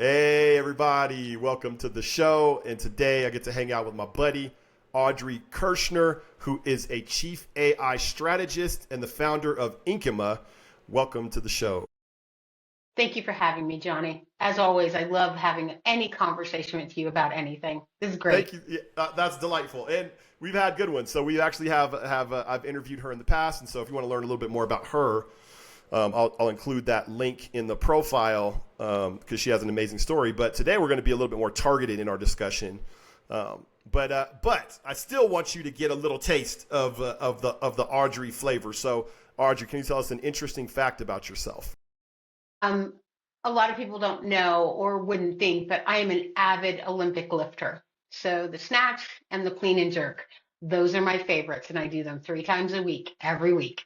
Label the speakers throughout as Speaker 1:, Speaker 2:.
Speaker 1: Hey, everybody, welcome to the show. And today I get to hang out with my buddy, Audrey Kerchner, who is a chief AI strategist and the founder of Inkema. Welcome to the show.
Speaker 2: Thank you for having me, Johnny. As always, I love having any conversation with you about anything. This is
Speaker 1: Thank
Speaker 2: great.
Speaker 1: you. Yeah, that's delightful. And we've had good ones. So we actually have I've interviewed her in the past. And so if you want to learn a little bit more about her, I'll include that link in the profile because she has an amazing story. But today we're going to be a little bit more targeted in our discussion. But I still want you to get a little taste of the Audrey flavor. So Audrey, can you tell us an interesting fact about yourself?
Speaker 2: Um, a lot of people don't know or wouldn't think, but I am an avid Olympic lifter. So the snatch and the clean and jerk, those are my favorites, and I do them 3 times a week, every week.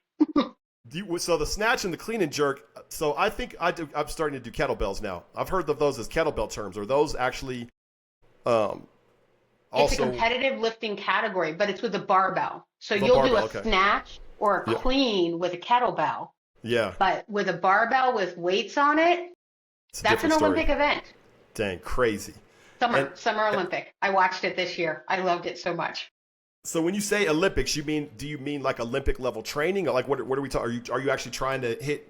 Speaker 1: So the snatch and the clean and jerk. So I think I'm starting to do kettlebells now. I've heard of those as kettlebell terms. Are those actually um,
Speaker 2: It's a
Speaker 1: also
Speaker 2: competitive lifting category, but it's with a barbell. So
Speaker 1: the
Speaker 2: you'll do
Speaker 1: barbell?
Speaker 2: a
Speaker 1: Okay.
Speaker 2: snatch or a
Speaker 1: Yeah.
Speaker 2: clean with a kettlebell,
Speaker 1: Yeah.
Speaker 2: but with a barbell with weights on it,
Speaker 1: It's a
Speaker 2: that's an
Speaker 1: different story.
Speaker 2: Olympic event.
Speaker 1: Dang, crazy. And
Speaker 2: Summer Olympic. I watched it this year. I loved it so much.
Speaker 1: so when you say Olympics, do you mean like Olympic level training? Or like what are we talking? Are you actually trying to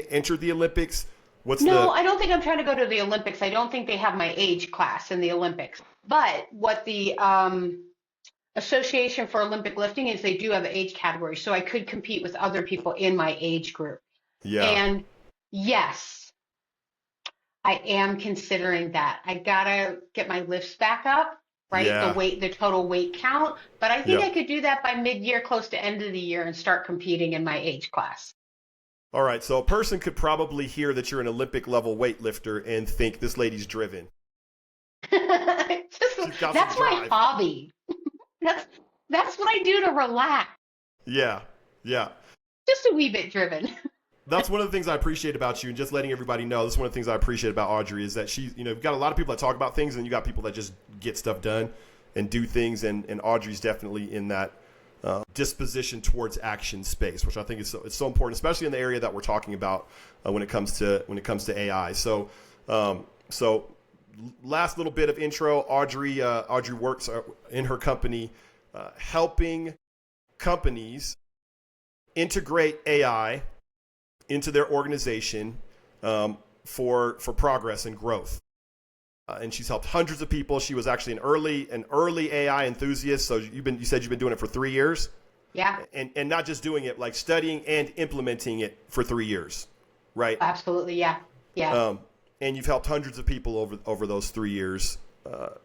Speaker 1: enter the Olympics? What's
Speaker 2: No,
Speaker 1: the
Speaker 2: I don't think I'm trying to go to the Olympics. I don't think they have my age class in the Olympics. But what the Association for Olympic Lifting is, they do have age categories. So I could compete with other people in my age group.
Speaker 1: Yeah.
Speaker 2: And yes, I am considering that. I gotta get my lifts back up, right?
Speaker 1: Yeah.
Speaker 2: The total weight count. But I think
Speaker 1: Yeah.
Speaker 2: I could do that by mid-year, close to end of the year, and start competing in my age class.
Speaker 1: All right. So a person could probably hear that you're an Olympic level weightlifter and think this lady's driven. She's got some
Speaker 2: That's my
Speaker 1: drive.
Speaker 2: hobby. That's that's what I do to relax.
Speaker 1: Yeah. Yeah.
Speaker 2: Just a wee bit driven.
Speaker 1: That's one of the things I appreciate about you, and just letting everybody know. This is one of the things I appreciate about Audrey is that you've got a lot of people that talk about things, and you got people that just get stuff done and do things. And Audrey's definitely in that disposition towards action space, which I think it's so important, especially in the area that we're talking about when it comes to AI. So last little bit of intro. Audrey works in her company, helping companies integrate AI into their organization for progress and growth. And she's helped hundreds of people. She was actually an early AI enthusiast. So you said you've been doing it for 3 years,
Speaker 2: Yeah,
Speaker 1: and not just doing it, like studying and implementing it for 3 years, right?
Speaker 2: absolutely. Yeah, yeah.
Speaker 1: And you've helped hundreds of people over those 3 years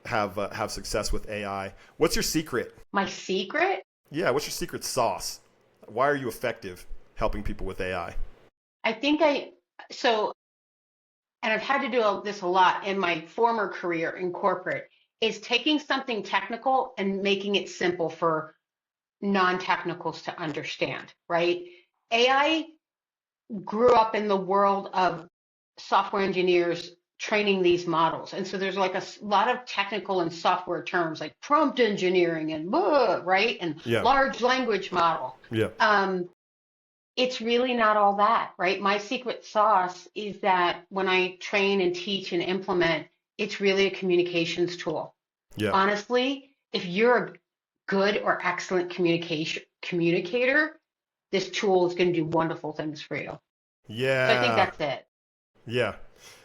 Speaker 1: have success with AI. What's your secret?
Speaker 2: My secret?
Speaker 1: Yeah, what's your secret sauce? Why are you effective helping people with AI?
Speaker 2: I think so, and I've had to do this a lot in my former career in corporate, is taking something technical and making it simple for non-technicals to understand, right? AI grew up in the world of software engineers training these models. And so there's like lot of technical and software terms like prompt engineering and blah, right? And
Speaker 1: Yeah,
Speaker 2: large language model.
Speaker 1: yeah,
Speaker 2: Um, it's really not all that, right? My secret sauce is that when I train and teach and implement, it's really a communications tool.
Speaker 1: yeah,
Speaker 2: Honestly, if you're a good or excellent communicator, this tool is going to do wonderful things for you. So I think
Speaker 1: yeah,
Speaker 2: that's it.
Speaker 1: yeah.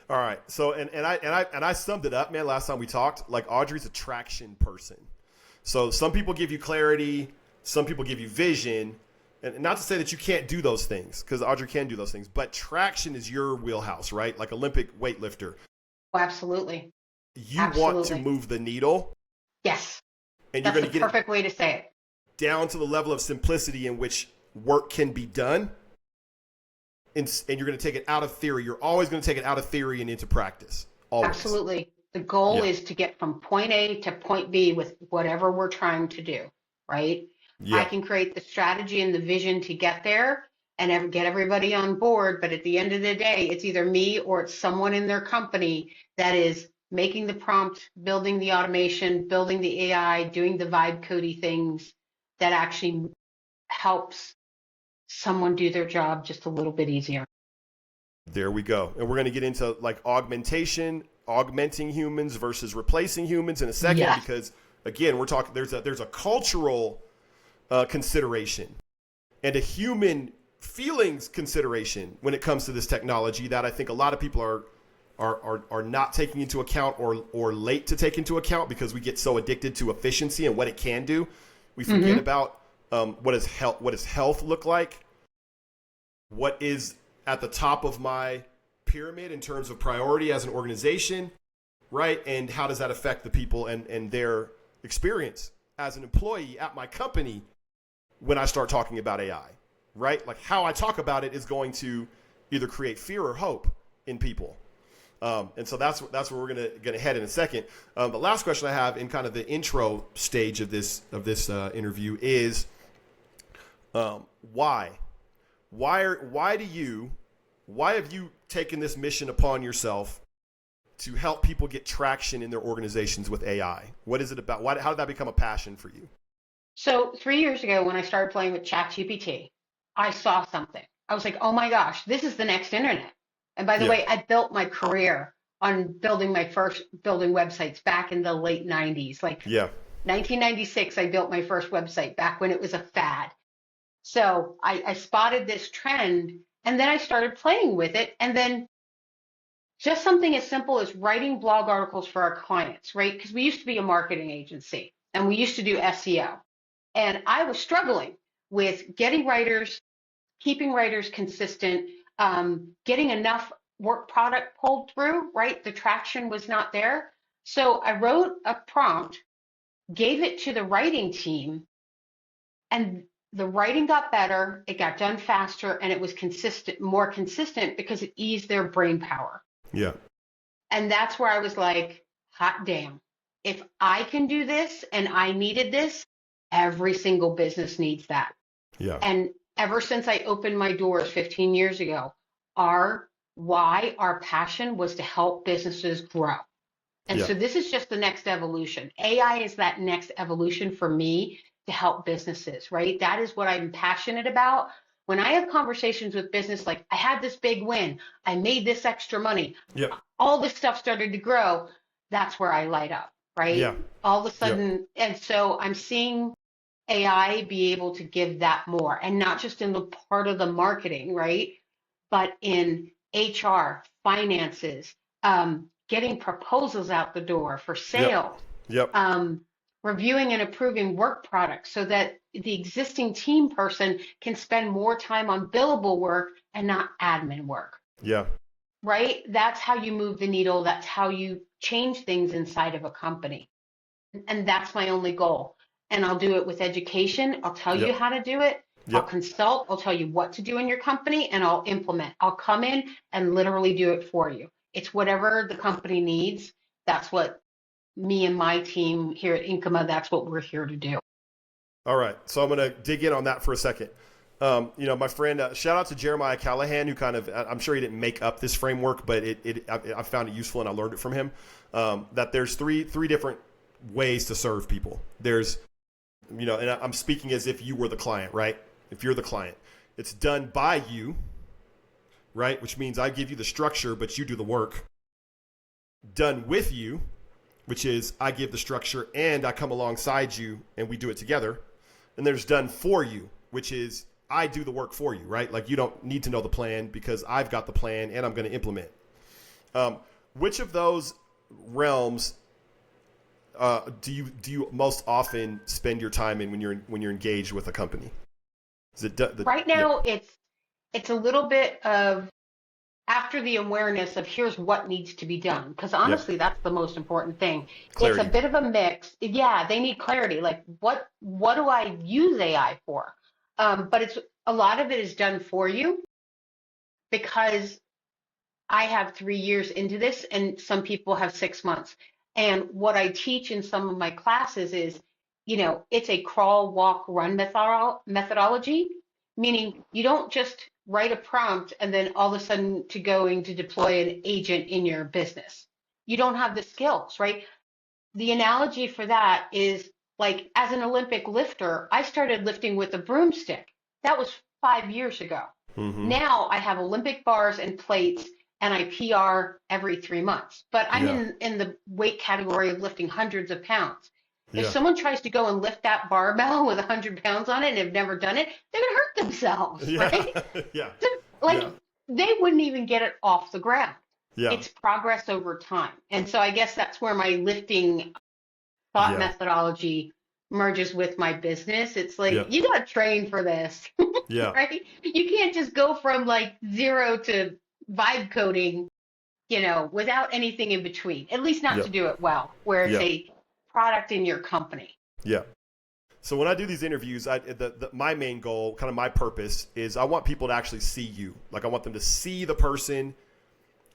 Speaker 1: All right. So and I summed it up, man. Last time we talked, like Audrey's a traction person. So some people give you clarity, some people give you vision, and not to say that you can't do those things, because Audrey can do those things. But traction is your wheelhouse, right? Like Olympic weightlifter,
Speaker 2: Oh, absolutely.
Speaker 1: you want to
Speaker 2: Absolutely.
Speaker 1: move the needle,
Speaker 2: Yes,
Speaker 1: and you're
Speaker 2: that's
Speaker 1: going
Speaker 2: the
Speaker 1: to get it
Speaker 2: perfect way to say it.
Speaker 1: down to the level of simplicity in which work can be done, and you're going to take it out of theory. You're always going to take it out of theory and into practice. Always.
Speaker 2: Absolutely. The goal
Speaker 1: Yeah.
Speaker 2: is to get from point A to point B with whatever we're trying to do, right? I
Speaker 1: Yeah.
Speaker 2: can create the strategy and the vision to get there and get everybody on board, but at the end of the day, it's either me or it's someone in their company that is making the prompt, building the automation, building the AI, doing the vibe codey things that actually helps someone do their job just a little bit easier.
Speaker 1: There we go. And we're going to get into like augmentation augmenting humans versus replacing humans in a second,
Speaker 2: Yes.
Speaker 1: because again, we're talking, there's a cultural consideration and a human feelings consideration when it comes to this technology that I think a lot of people are not taking into account, or late to take into account, because we get so addicted to efficiency and what it can do. We forget about what does health look like? What is at the top of my pyramid in terms of priority as an organization, right? And how does that affect the people and their experience as an employee at my company when I start talking about AI, right? Like how I talk about it is going to either create fear or hope in people. And so that's where we're gonna head in a second. The last question I have in kind of the intro stage of this interview is why have you taken this mission upon yourself to help people get traction in their organizations with AI? What is it about? How did that become a passion for you?
Speaker 2: So 3 years ago, when I started playing with ChatGPT, I saw something. I was like, oh my gosh, this is the next internet. And by the way, I built my career on building websites back in the late 90s. Like 1996, I built my first website back when it was a fad. So I spotted this trend, and then I started playing with it. And then just something as simple as writing blog articles for our clients, right? Because we used to be a marketing agency and we used to do SEO. And I was struggling with getting writers, keeping writers consistent, getting enough work product pulled through, right? The traction was not there. So I wrote a prompt, gave it to the writing team, and the writing got better, it got done faster, and it was more consistent because it eased their brain power.
Speaker 1: Yeah.
Speaker 2: And that's where I was like, hot damn. If I can do this and I needed this, every single business needs that.
Speaker 1: Yeah.
Speaker 2: And ever since I opened my doors 15 years ago, our passion was to help businesses grow. And so this is just the next evolution. AI is that next evolution for me to help businesses, right? That is what I'm passionate about. When I have conversations with business, like I had this big win, I made this extra money, all this stuff started to grow, that's where I light up, right?
Speaker 1: Yeah.
Speaker 2: All of a sudden, and so I'm seeing AI be able to give that more, and not just in the part of the marketing, right? But in HR, finances, getting proposals out the door for sales, reviewing and approving work products so that the existing team person can spend more time on billable work and not admin work.
Speaker 1: Yeah.
Speaker 2: Right? That's how you move the needle. That's how you change things inside of a company. And that's my only goal. And I'll do it with education. I'll tell you how to do it. I'll consult. I'll tell you what to do in your company, and I'll implement. I'll come in and literally do it for you. It's whatever the company needs. That's what me and my team here at Incoma, that's what we're here to do.
Speaker 1: All right. So I'm going to dig in on that for a second. My friend, shout out to Jeremiah Callahan, who kind of, I'm sure he didn't make up this framework, but I found it useful and I learned it from him, that there's three different ways to serve people. There's, and I'm speaking as if you were the client, right? If you're the client, it's done by you, right? Which means I give you the structure, but you do the work. Done with you, which is I give the structure and I come alongside you and we do it together. And there's done for you, which is I do the work for you, right? Like you don't need to know the plan because I've got the plan and I'm going to implement. Which of those realms do you most often spend your time in when you're engaged with a company? Is it
Speaker 2: right now? It's a little bit of after the awareness of here's what needs to be done, because honestly, that's the most important thing. Clarity. It's a bit of a mix. Yeah, they need clarity. Like what do I use AI for? But it's a lot of it is done for you because I have 3 years into this and some people have 6 months. And what I teach in some of my classes is, it's a crawl, walk, run methodology, meaning you don't just write a prompt and then all of a sudden going to deploy an agent in your business. You don't have the skills, right? The analogy for that is like as an Olympic lifter, I started lifting with a broomstick. That was 5 years ago. Mm-hmm. Now I have Olympic bars and plates and I PR every 3 months. But I'm
Speaker 1: Yeah.
Speaker 2: in the weight category of lifting hundreds of pounds. If
Speaker 1: Yeah.
Speaker 2: someone tries to go and lift that barbell with 100 pounds on it and have never done it, they're going to hurt themselves,
Speaker 1: Yeah.
Speaker 2: right?
Speaker 1: Yeah.
Speaker 2: Like
Speaker 1: Yeah.
Speaker 2: they wouldn't even get it off the ground.
Speaker 1: Yeah.
Speaker 2: It's progress over time. And so I guess that's where my lifting thought
Speaker 1: Yeah.
Speaker 2: methodology merges with my business. It's
Speaker 1: Yeah.
Speaker 2: like you got to train for this,
Speaker 1: Yeah.
Speaker 2: right? You can't just go from like zero to vibe coding, without anything in between, at least not
Speaker 1: Yeah.
Speaker 2: to do it well, where it's
Speaker 1: Yeah.
Speaker 2: a product in your company.
Speaker 1: Yeah. So when I do these interviews, my main goal, kind of my purpose, is I want people to actually see you. Like I want them to see the person,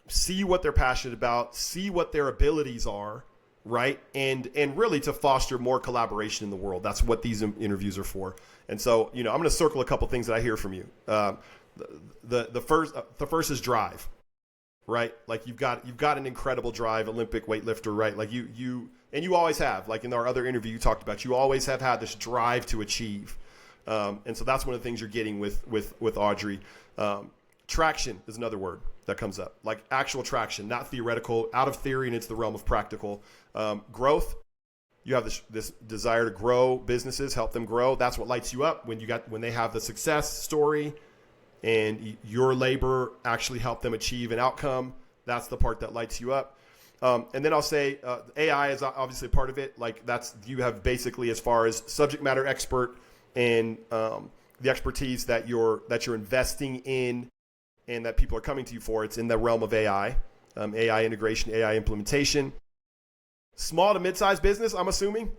Speaker 1: see what they're passionate about, see what their abilities are, right? And really to foster more collaboration in the world. That's what these interviews are for. And so, I'm going to circle a couple things that I hear from you. The first is drive, right? Like you've got an incredible drive, Olympic weightlifter, right? Like you always have. Like in our other interview, you talked about you always have had this drive to achieve, and so that's one of the things you're getting with Audrey. Traction is another word that comes up, like actual traction, not theoretical, out of theory, and it's the realm of practical. Growth. You have this desire to grow businesses, help them grow. That's what lights you up when they have the success story, and your labor actually helped them achieve an outcome. That's the part that lights you up. And then I'll say AI is obviously a part of it. Like you have basically as far as subject matter expert and the expertise that you're investing in and that people are coming to you for. It's in the realm of AI, AI integration, AI implementation. Small to mid-sized business, I'm assuming.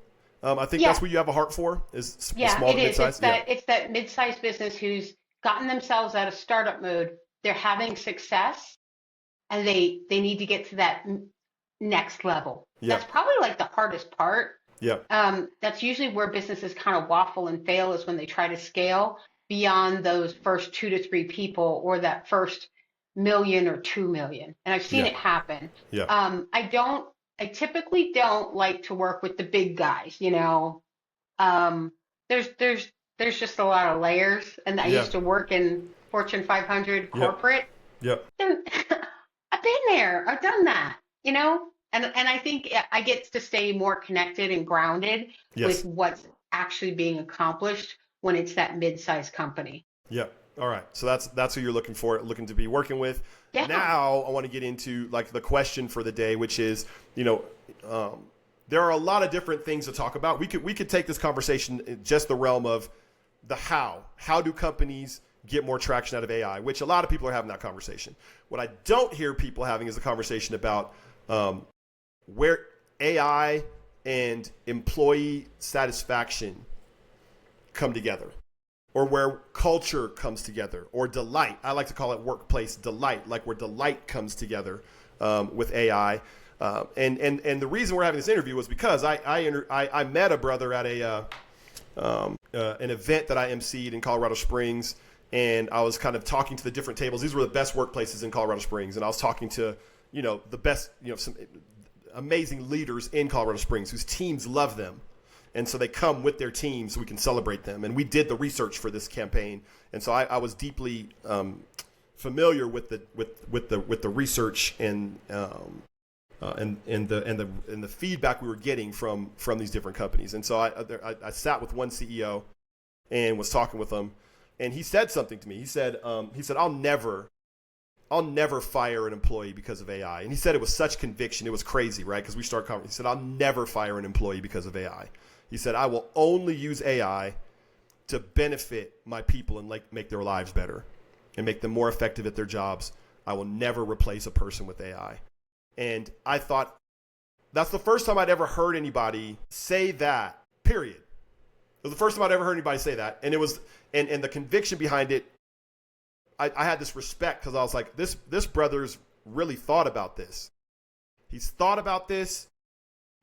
Speaker 1: I think that's what you have a heart for is small to mid-sized.
Speaker 2: It's that mid-sized business who's gotten themselves out of startup mode. They're having success and they need to get to that next level. That's probably like the hardest part.
Speaker 1: Yeah.
Speaker 2: That's usually where businesses kind of waffle and fail is when they try to scale beyond those first 2 to 3 people or that first million or 2 million. And I've seen it happen.
Speaker 1: Yeah.
Speaker 2: I typically don't like to work with the big guys, there's just a lot of layers, and I used to work in Fortune 500 corporate.
Speaker 1: Yep.
Speaker 2: I've been there. I've done that, and I think I get to stay more connected and grounded with what's actually being accomplished when it's that mid-sized company.
Speaker 1: Yep. All right. So that's who you're looking to be working with. Yeah. Now I want to get into like the question for the day, which is, there are a lot of different things to talk about. We could take this conversation in just the realm of the how. How do companies get more traction out of AI? Which a lot of people are having that conversation. What I don't hear people having is a conversation about where AI and employee satisfaction come together, or where culture comes together, or delight. I like to call it workplace delight, like where delight comes together with AI. And the reason we're having this interview was because I met a brother at an event that I emceed in Colorado Springs, and I was kind of talking to the different tables. These were the best workplaces in Colorado Springs, and I was talking to the best, some amazing leaders in Colorado Springs whose teams love them. And so they come with their teams so we can celebrate them. And we did the research for this campaign. And so I was deeply familiar with the research and the feedback we were getting from these different companies. And so I sat with one CEO and was talking with him, and he said something to me. He said I'll never fire an employee because of AI. And he said it with such conviction. It was crazy, right? Because we started conversation. He said, I'll never fire an employee because of AI. He said, I will only use AI to benefit my people and make their lives better and make them more effective at their jobs. I will never replace a person with AI. And I thought, that's the first time I'd ever heard anybody say that, period. It was the first time I'd ever heard anybody say that. And it was, and the conviction behind it, I had this respect because I was like, this brother's really thought about this. He's thought about this.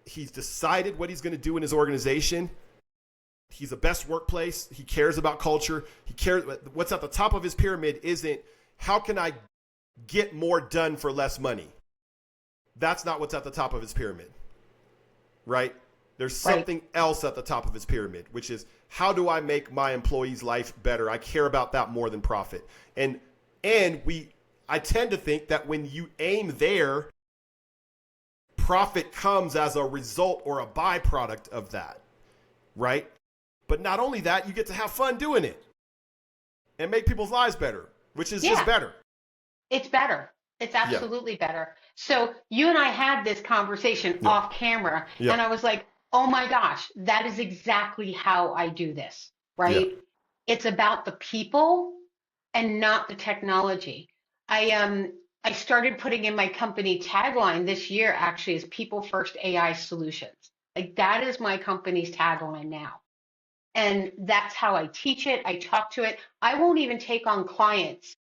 Speaker 1: He's decided what he's going to do in his organization. He's the best workplace. He cares about culture. He cares. What's at the top of his pyramid isn't how can I get more done for less money. That's not what's at the top of his pyramid, right? There's something else at the top of his pyramid, which is how do I make my employee's life better? I care about that more than profit. And we I tend to think that when you aim there, profit comes as a result or a byproduct of that, right? But not only that, you get to have fun doing it and make people's lives better, which is just
Speaker 2: Yeah,
Speaker 1: better.
Speaker 2: it's better. It's
Speaker 1: Yeah,
Speaker 2: absolutely better. So you and I had this conversation
Speaker 1: yeah,
Speaker 2: off camera,
Speaker 1: yeah,
Speaker 2: and I was like, oh my gosh, that is exactly how I do this,
Speaker 1: yeah,
Speaker 2: right? It's about the people and not the technology. I started putting in my company tagline this year actually is people first AI solutions. Like that is my company's tagline now. And that's how I teach it. I talk to it. I won't even take on clients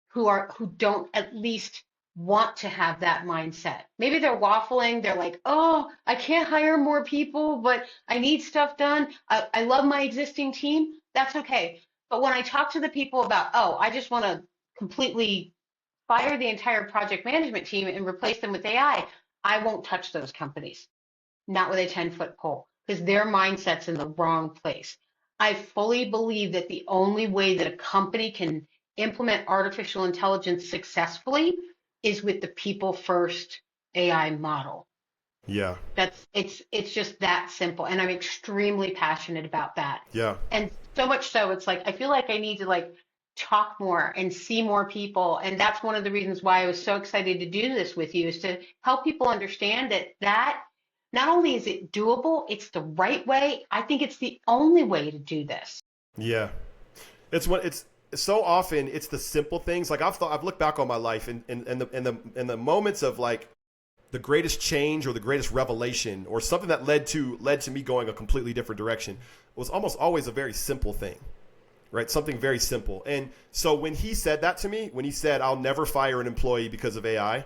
Speaker 2: who don't at least want to have that mindset. Maybe they're waffling. They're like, oh, I can't hire more people, but I need stuff done. I love my existing team. That's okay. But when I talk to the people about, oh, I just want to completely fire the entire project management team and replace them with AI, I won't touch those companies, not with a 10-foot pole, because their mindset's in the wrong place. I fully believe that the only way that a company can implement artificial intelligence successfully is with the people first AI model.
Speaker 1: yeah,
Speaker 2: It's just that simple. And I'm extremely passionate about that.
Speaker 1: yeah.
Speaker 2: And so much so it's like I feel like I need to like talk more and see more people. And that's one of the reasons why I was so excited to do this with you is to help people understand that not only is it doable, it's the right way. I think it's the only way to do this.
Speaker 1: Yeah. It's so often it's the simple things. Like I've looked back on my life and the moments of like the greatest change or the greatest revelation or something that led to me going a completely different direction was almost always a very simple thing, right? Something very simple. And so when he said that to me, when he said I'll never fire an employee because of AI,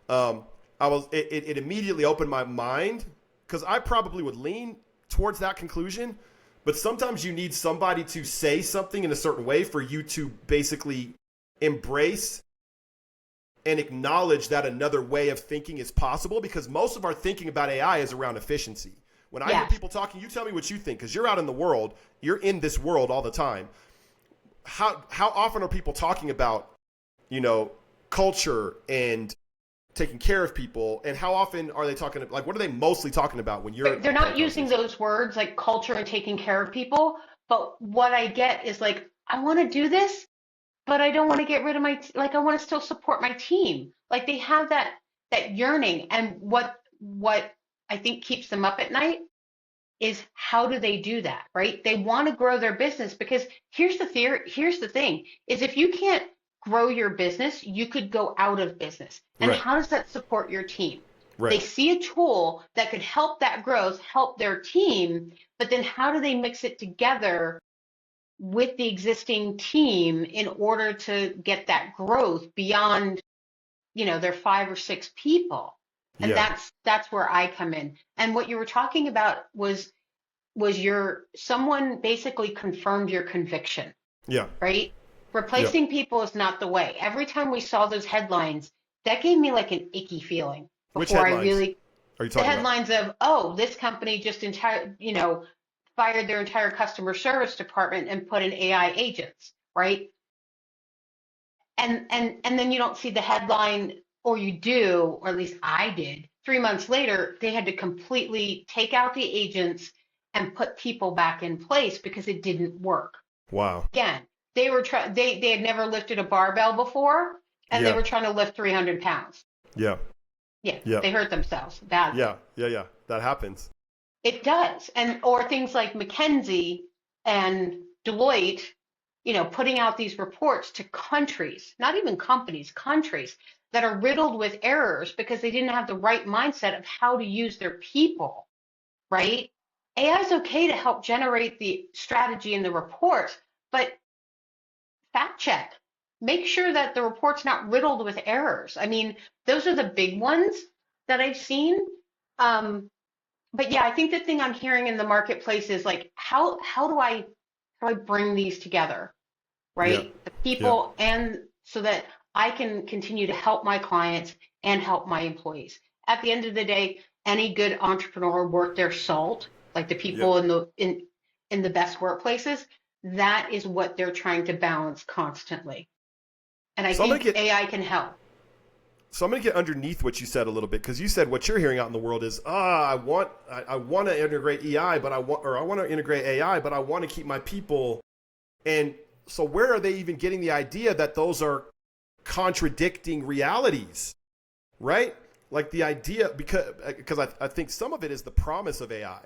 Speaker 1: it immediately opened my mind because I probably would lean towards that conclusion. But sometimes you need somebody to say something in a certain way for you to basically embrace and acknowledge that another way of thinking is possible, because most of our thinking about AI is around efficiency. When I hear
Speaker 2: Yes.
Speaker 1: people talking, you tell me what you think because you're out in the world, you're in this world all the time. How often are people talking about, culture and taking care of people, and how often are they talking, like, what are they mostly talking about when you're
Speaker 2: They're
Speaker 1: having a
Speaker 2: not using
Speaker 1: conversation?
Speaker 2: those words like culture and taking care of people, but what I get is like, I want to do this, but I don't want to get rid of like I want to still support my team. Like they have that yearning, and what I think keeps them up at night is how do they do that, right? They want to grow their business because here's the thing, is if you can't grow your business, you could go out of business. And
Speaker 1: Right,
Speaker 2: how does that support your team? They
Speaker 1: right.
Speaker 2: see a tool that could help that growth, help their team, but then how do they mix it together with the existing team in order to get that growth beyond, their 5 or 6 people? And
Speaker 1: Yeah,
Speaker 2: that's where I come in. And what you were talking about was your someone basically confirmed your conviction,
Speaker 1: yeah,
Speaker 2: right?
Speaker 1: yeah.
Speaker 2: Replacing people is not the way. Every time we saw those headlines, that gave me like an icky feeling
Speaker 1: Which
Speaker 2: before I
Speaker 1: headlines
Speaker 2: really
Speaker 1: are you
Speaker 2: the
Speaker 1: talking about?
Speaker 2: headlines of, oh, this company just fired their entire customer service department and put in AI agents, right? And then you don't see the headline, or you do, or at least I did. 3 months later, they had to completely take out the agents and put people back in place because it didn't work.
Speaker 1: Wow.
Speaker 2: Again, they had never lifted a barbell before, and they
Speaker 1: Yeah,
Speaker 2: were trying to lift 300 pounds.
Speaker 1: yeah,
Speaker 2: Yeah,
Speaker 1: yeah,
Speaker 2: they hurt themselves badly.
Speaker 1: yeah, yeah, yeah. That happens.
Speaker 2: It does. And or things like McKinsey and Deloitte, putting out these reports to countries, not even companies, countries that are riddled with errors because they didn't have the right mindset of how to use their people, right? AI is okay to help generate the strategy and the report, but fact check. Make sure that the report's not riddled with errors. I mean, those are the big ones that I've seen. But yeah, I think the thing I'm hearing in the marketplace is like, how do I bring these together,
Speaker 1: Yeah,
Speaker 2: right? The
Speaker 1: yeah,
Speaker 2: people, and so that I can continue to help my clients and help my employees. At the end of the day, any good entrepreneur worth their salt, like the
Speaker 1: yeah.
Speaker 2: people in the best workplaces, that is what they're trying to balance constantly. And I
Speaker 1: So I'm gonna
Speaker 2: think
Speaker 1: get
Speaker 2: AI can help.
Speaker 1: so I'm gonna get underneath what you said a little bit, because you said what you're hearing out in the world is I want to integrate EI, but I want to integrate AI, but I want to keep my people. And so where are they even getting the idea that those are contradicting realities, right? Like the idea, because I think some of it is the promise of AI,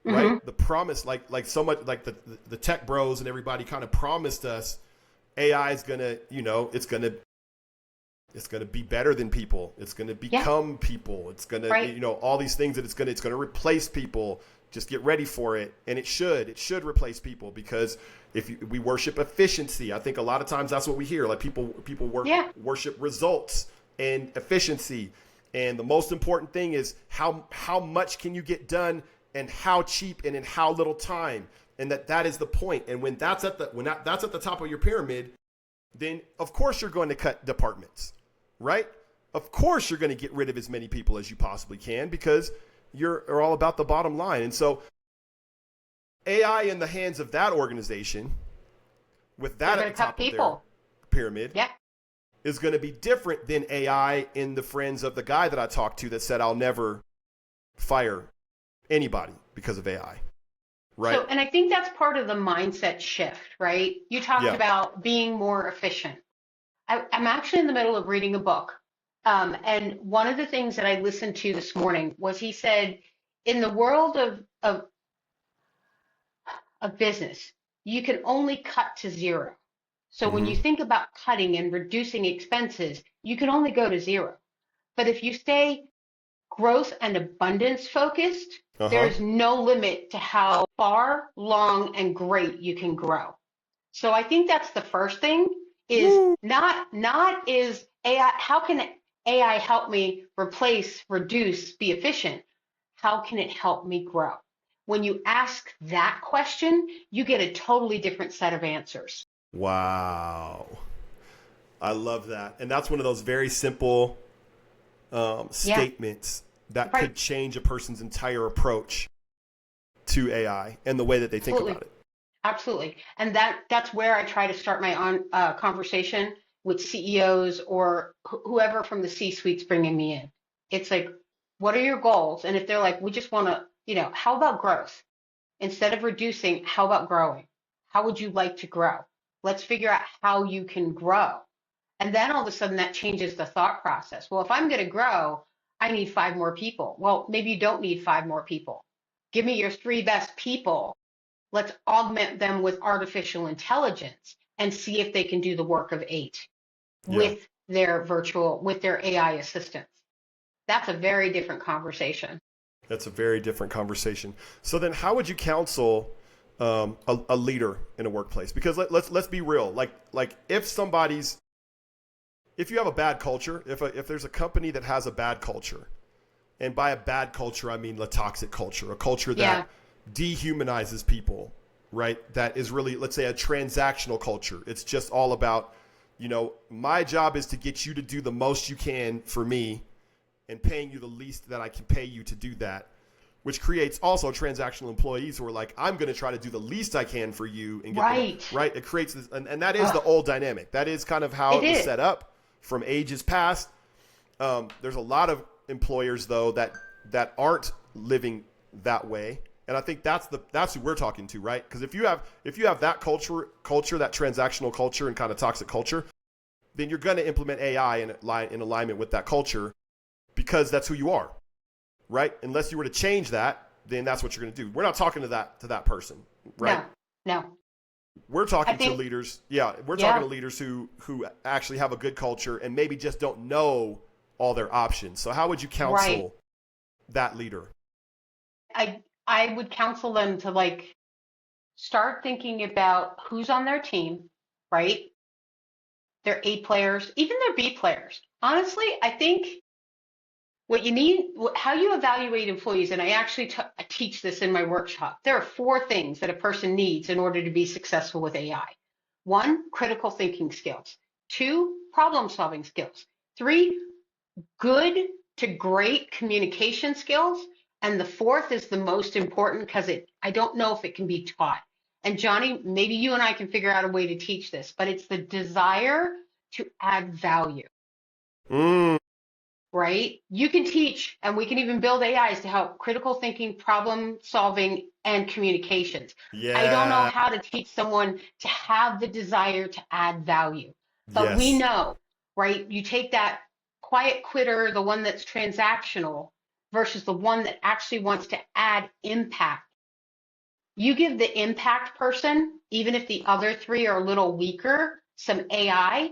Speaker 1: right?
Speaker 2: Hmm.
Speaker 1: The promise, like so much, like the tech bros and everybody kind of promised us AI is gonna, it's gonna be better than people. It's gonna
Speaker 2: Yeah,
Speaker 1: become people. It's gonna,
Speaker 2: right.
Speaker 1: all these things that it's gonna replace people. Just get ready for it, and it should replace people, because we worship efficiency. I think a lot of times that's what we hear. Like people
Speaker 2: Yeah,
Speaker 1: worship results and efficiency, and the most important thing is how much can you get done, and how cheap and in how little time, and that is the point. And when that's at the top of your pyramid, then of course you're going to cut departments, right? Of course you're going to get rid of as many people as you possibly can, because you're all about the bottom line. And so AI in the hands of that organization, with
Speaker 2: they're
Speaker 1: that at
Speaker 2: going
Speaker 1: the
Speaker 2: to cut
Speaker 1: top of their
Speaker 2: people.
Speaker 1: pyramid,
Speaker 2: Yeah,
Speaker 1: is going to be different than AI in the friends of the guy that I talked to that said, I'll never fire anybody because of AI, right?
Speaker 2: so, and I think that's part of the mindset shift, right? You talked
Speaker 1: Yeah.
Speaker 2: about being more efficient. I'm actually in the middle of reading a book. And one of the things that I listened to this morning was he said, in the world of business, you can only cut to zero. So when
Speaker 1: Mm-hmm.
Speaker 2: you think about cutting and reducing expenses, you can only go to zero. But if you stay growth and abundance focused,
Speaker 1: Uh-huh.
Speaker 2: there's no limit to how far, long, and great you can grow. So I think that's the first thing is
Speaker 1: Woo.
Speaker 2: not is AI, how can AI help me replace, reduce, be efficient? How can it help me grow? When you ask that question, you get a totally different set of answers.
Speaker 1: Wow. I love that. And that's one of those very simple
Speaker 2: Yeah,
Speaker 1: statements that
Speaker 2: right.
Speaker 1: could change a person's entire approach to AI and the way that they think
Speaker 2: Absolutely.
Speaker 1: about it.
Speaker 2: Absolutely. And that's where I try to start my on conversation with CEOs or whoever from the C-suite's bringing me in. It's like, what are your goals? And if they're like, we just want to, how about growth? Instead of reducing, how about growing? How would you like to grow? Let's figure out how you can grow. And then all of a sudden that changes the thought process. Well, if I'm going to grow, I need five more people. Well, maybe you don't need five more people. Give me your three best people. Let's augment them with artificial intelligence and see if they can do the work of eight
Speaker 1: Yeah.
Speaker 2: with their AI assistants. That's a very different conversation.
Speaker 1: That's a very different conversation. So then, how would you counsel a leader in a workplace? Because let's be real. Like if you have a bad culture, if there's a company that has a bad culture, and by a bad culture I mean a toxic culture, a culture
Speaker 2: Yeah,
Speaker 1: that dehumanizes people, right? That is really, let's say, a transactional culture. It's just all about, my job is to get you to do the most you can for me, and paying you the least that I can pay you to do that, which creates also transactional employees who are like, I'm going to try to do the least I can for you and get
Speaker 2: right.
Speaker 1: right. It creates this, and that is the
Speaker 2: Ugh,
Speaker 1: old dynamic. That is kind of how
Speaker 2: it
Speaker 1: it was
Speaker 2: is.
Speaker 1: set up from ages past. There's a lot of employers though that aren't living that way, and I think that's who we're talking to, right? Because if you have that culture, that transactional culture and kind of toxic culture, then you're going to implement AI in alignment with that culture, because that's who you are, right? Unless you were to change that, then that's what you're going to do. We're not talking to that person, right?
Speaker 2: No, no.
Speaker 1: We're
Speaker 2: I
Speaker 1: talking to
Speaker 2: think,
Speaker 1: leaders. Yeah, we're talking
Speaker 2: yeah,
Speaker 1: to leaders who actually have a good culture and maybe just don't know all their options. So how would you
Speaker 2: right.
Speaker 1: counsel that leader?
Speaker 2: I would counsel them to like start thinking about who's on their team, right? Their A players, even their B players. Honestly, I think what you need, how you evaluate employees, and I actually I teach this in my workshop. There are four things that a person needs in order to be successful with AI. One, critical thinking skills. Two, problem solving skills. Three, good to great communication skills. And the fourth is the most important because I don't know if it can be taught. And Johnny, maybe you and I can figure out a way to teach this, but it's the desire to add value,
Speaker 1: Mm,
Speaker 2: right? You can teach, and we can even build AIs to help critical thinking, problem solving, and communications. I don't know
Speaker 1: yeah.
Speaker 2: how to teach someone to have the desire to add value, but we
Speaker 1: Yes.
Speaker 2: know, right? You take that quiet quitter, the one that's transactional, versus the one that actually wants to add impact. You give the impact person, even if the other three are a little weaker, some AI,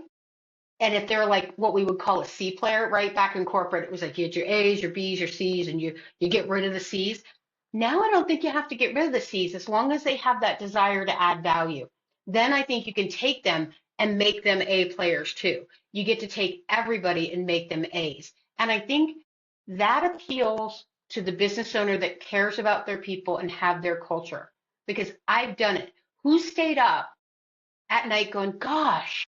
Speaker 2: and if they're like what we would call a C player, right? Back in corporate, it was like you had your A's, your B's, your C's, and you get rid of the C's. Now I don't think you have to get rid of the C's as long as they have that desire to add value. Then I think you can take them and make them A players too. You get to take everybody and make them A's. And I think that appeals to the business owner that cares about their people and have their culture. Because I've done it. Who stayed up at night going, gosh,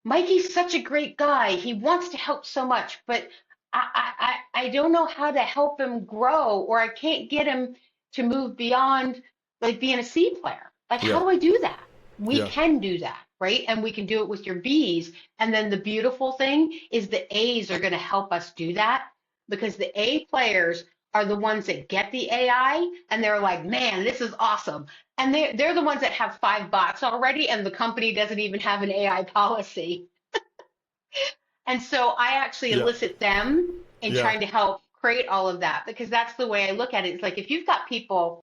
Speaker 2: Mikey's such a great guy. He wants to help so much, but I don't know how to help him grow, or I can't get him to move beyond like being a C player. Like, how
Speaker 1: Yeah.
Speaker 2: do I do that? We
Speaker 1: Yeah.
Speaker 2: can do that, right? And we can do it with your B's. And then the beautiful thing is the A's are going to help us do that because the A players are the ones that get the AI and they're like, man, this is awesome. And they're the ones that have 5 bots already, and the company doesn't even have an AI policy. And so I actually
Speaker 1: Yeah.
Speaker 2: elicit them in
Speaker 1: Yeah.
Speaker 2: trying to help create all of that because that's the way I look at it. It's like if you've got people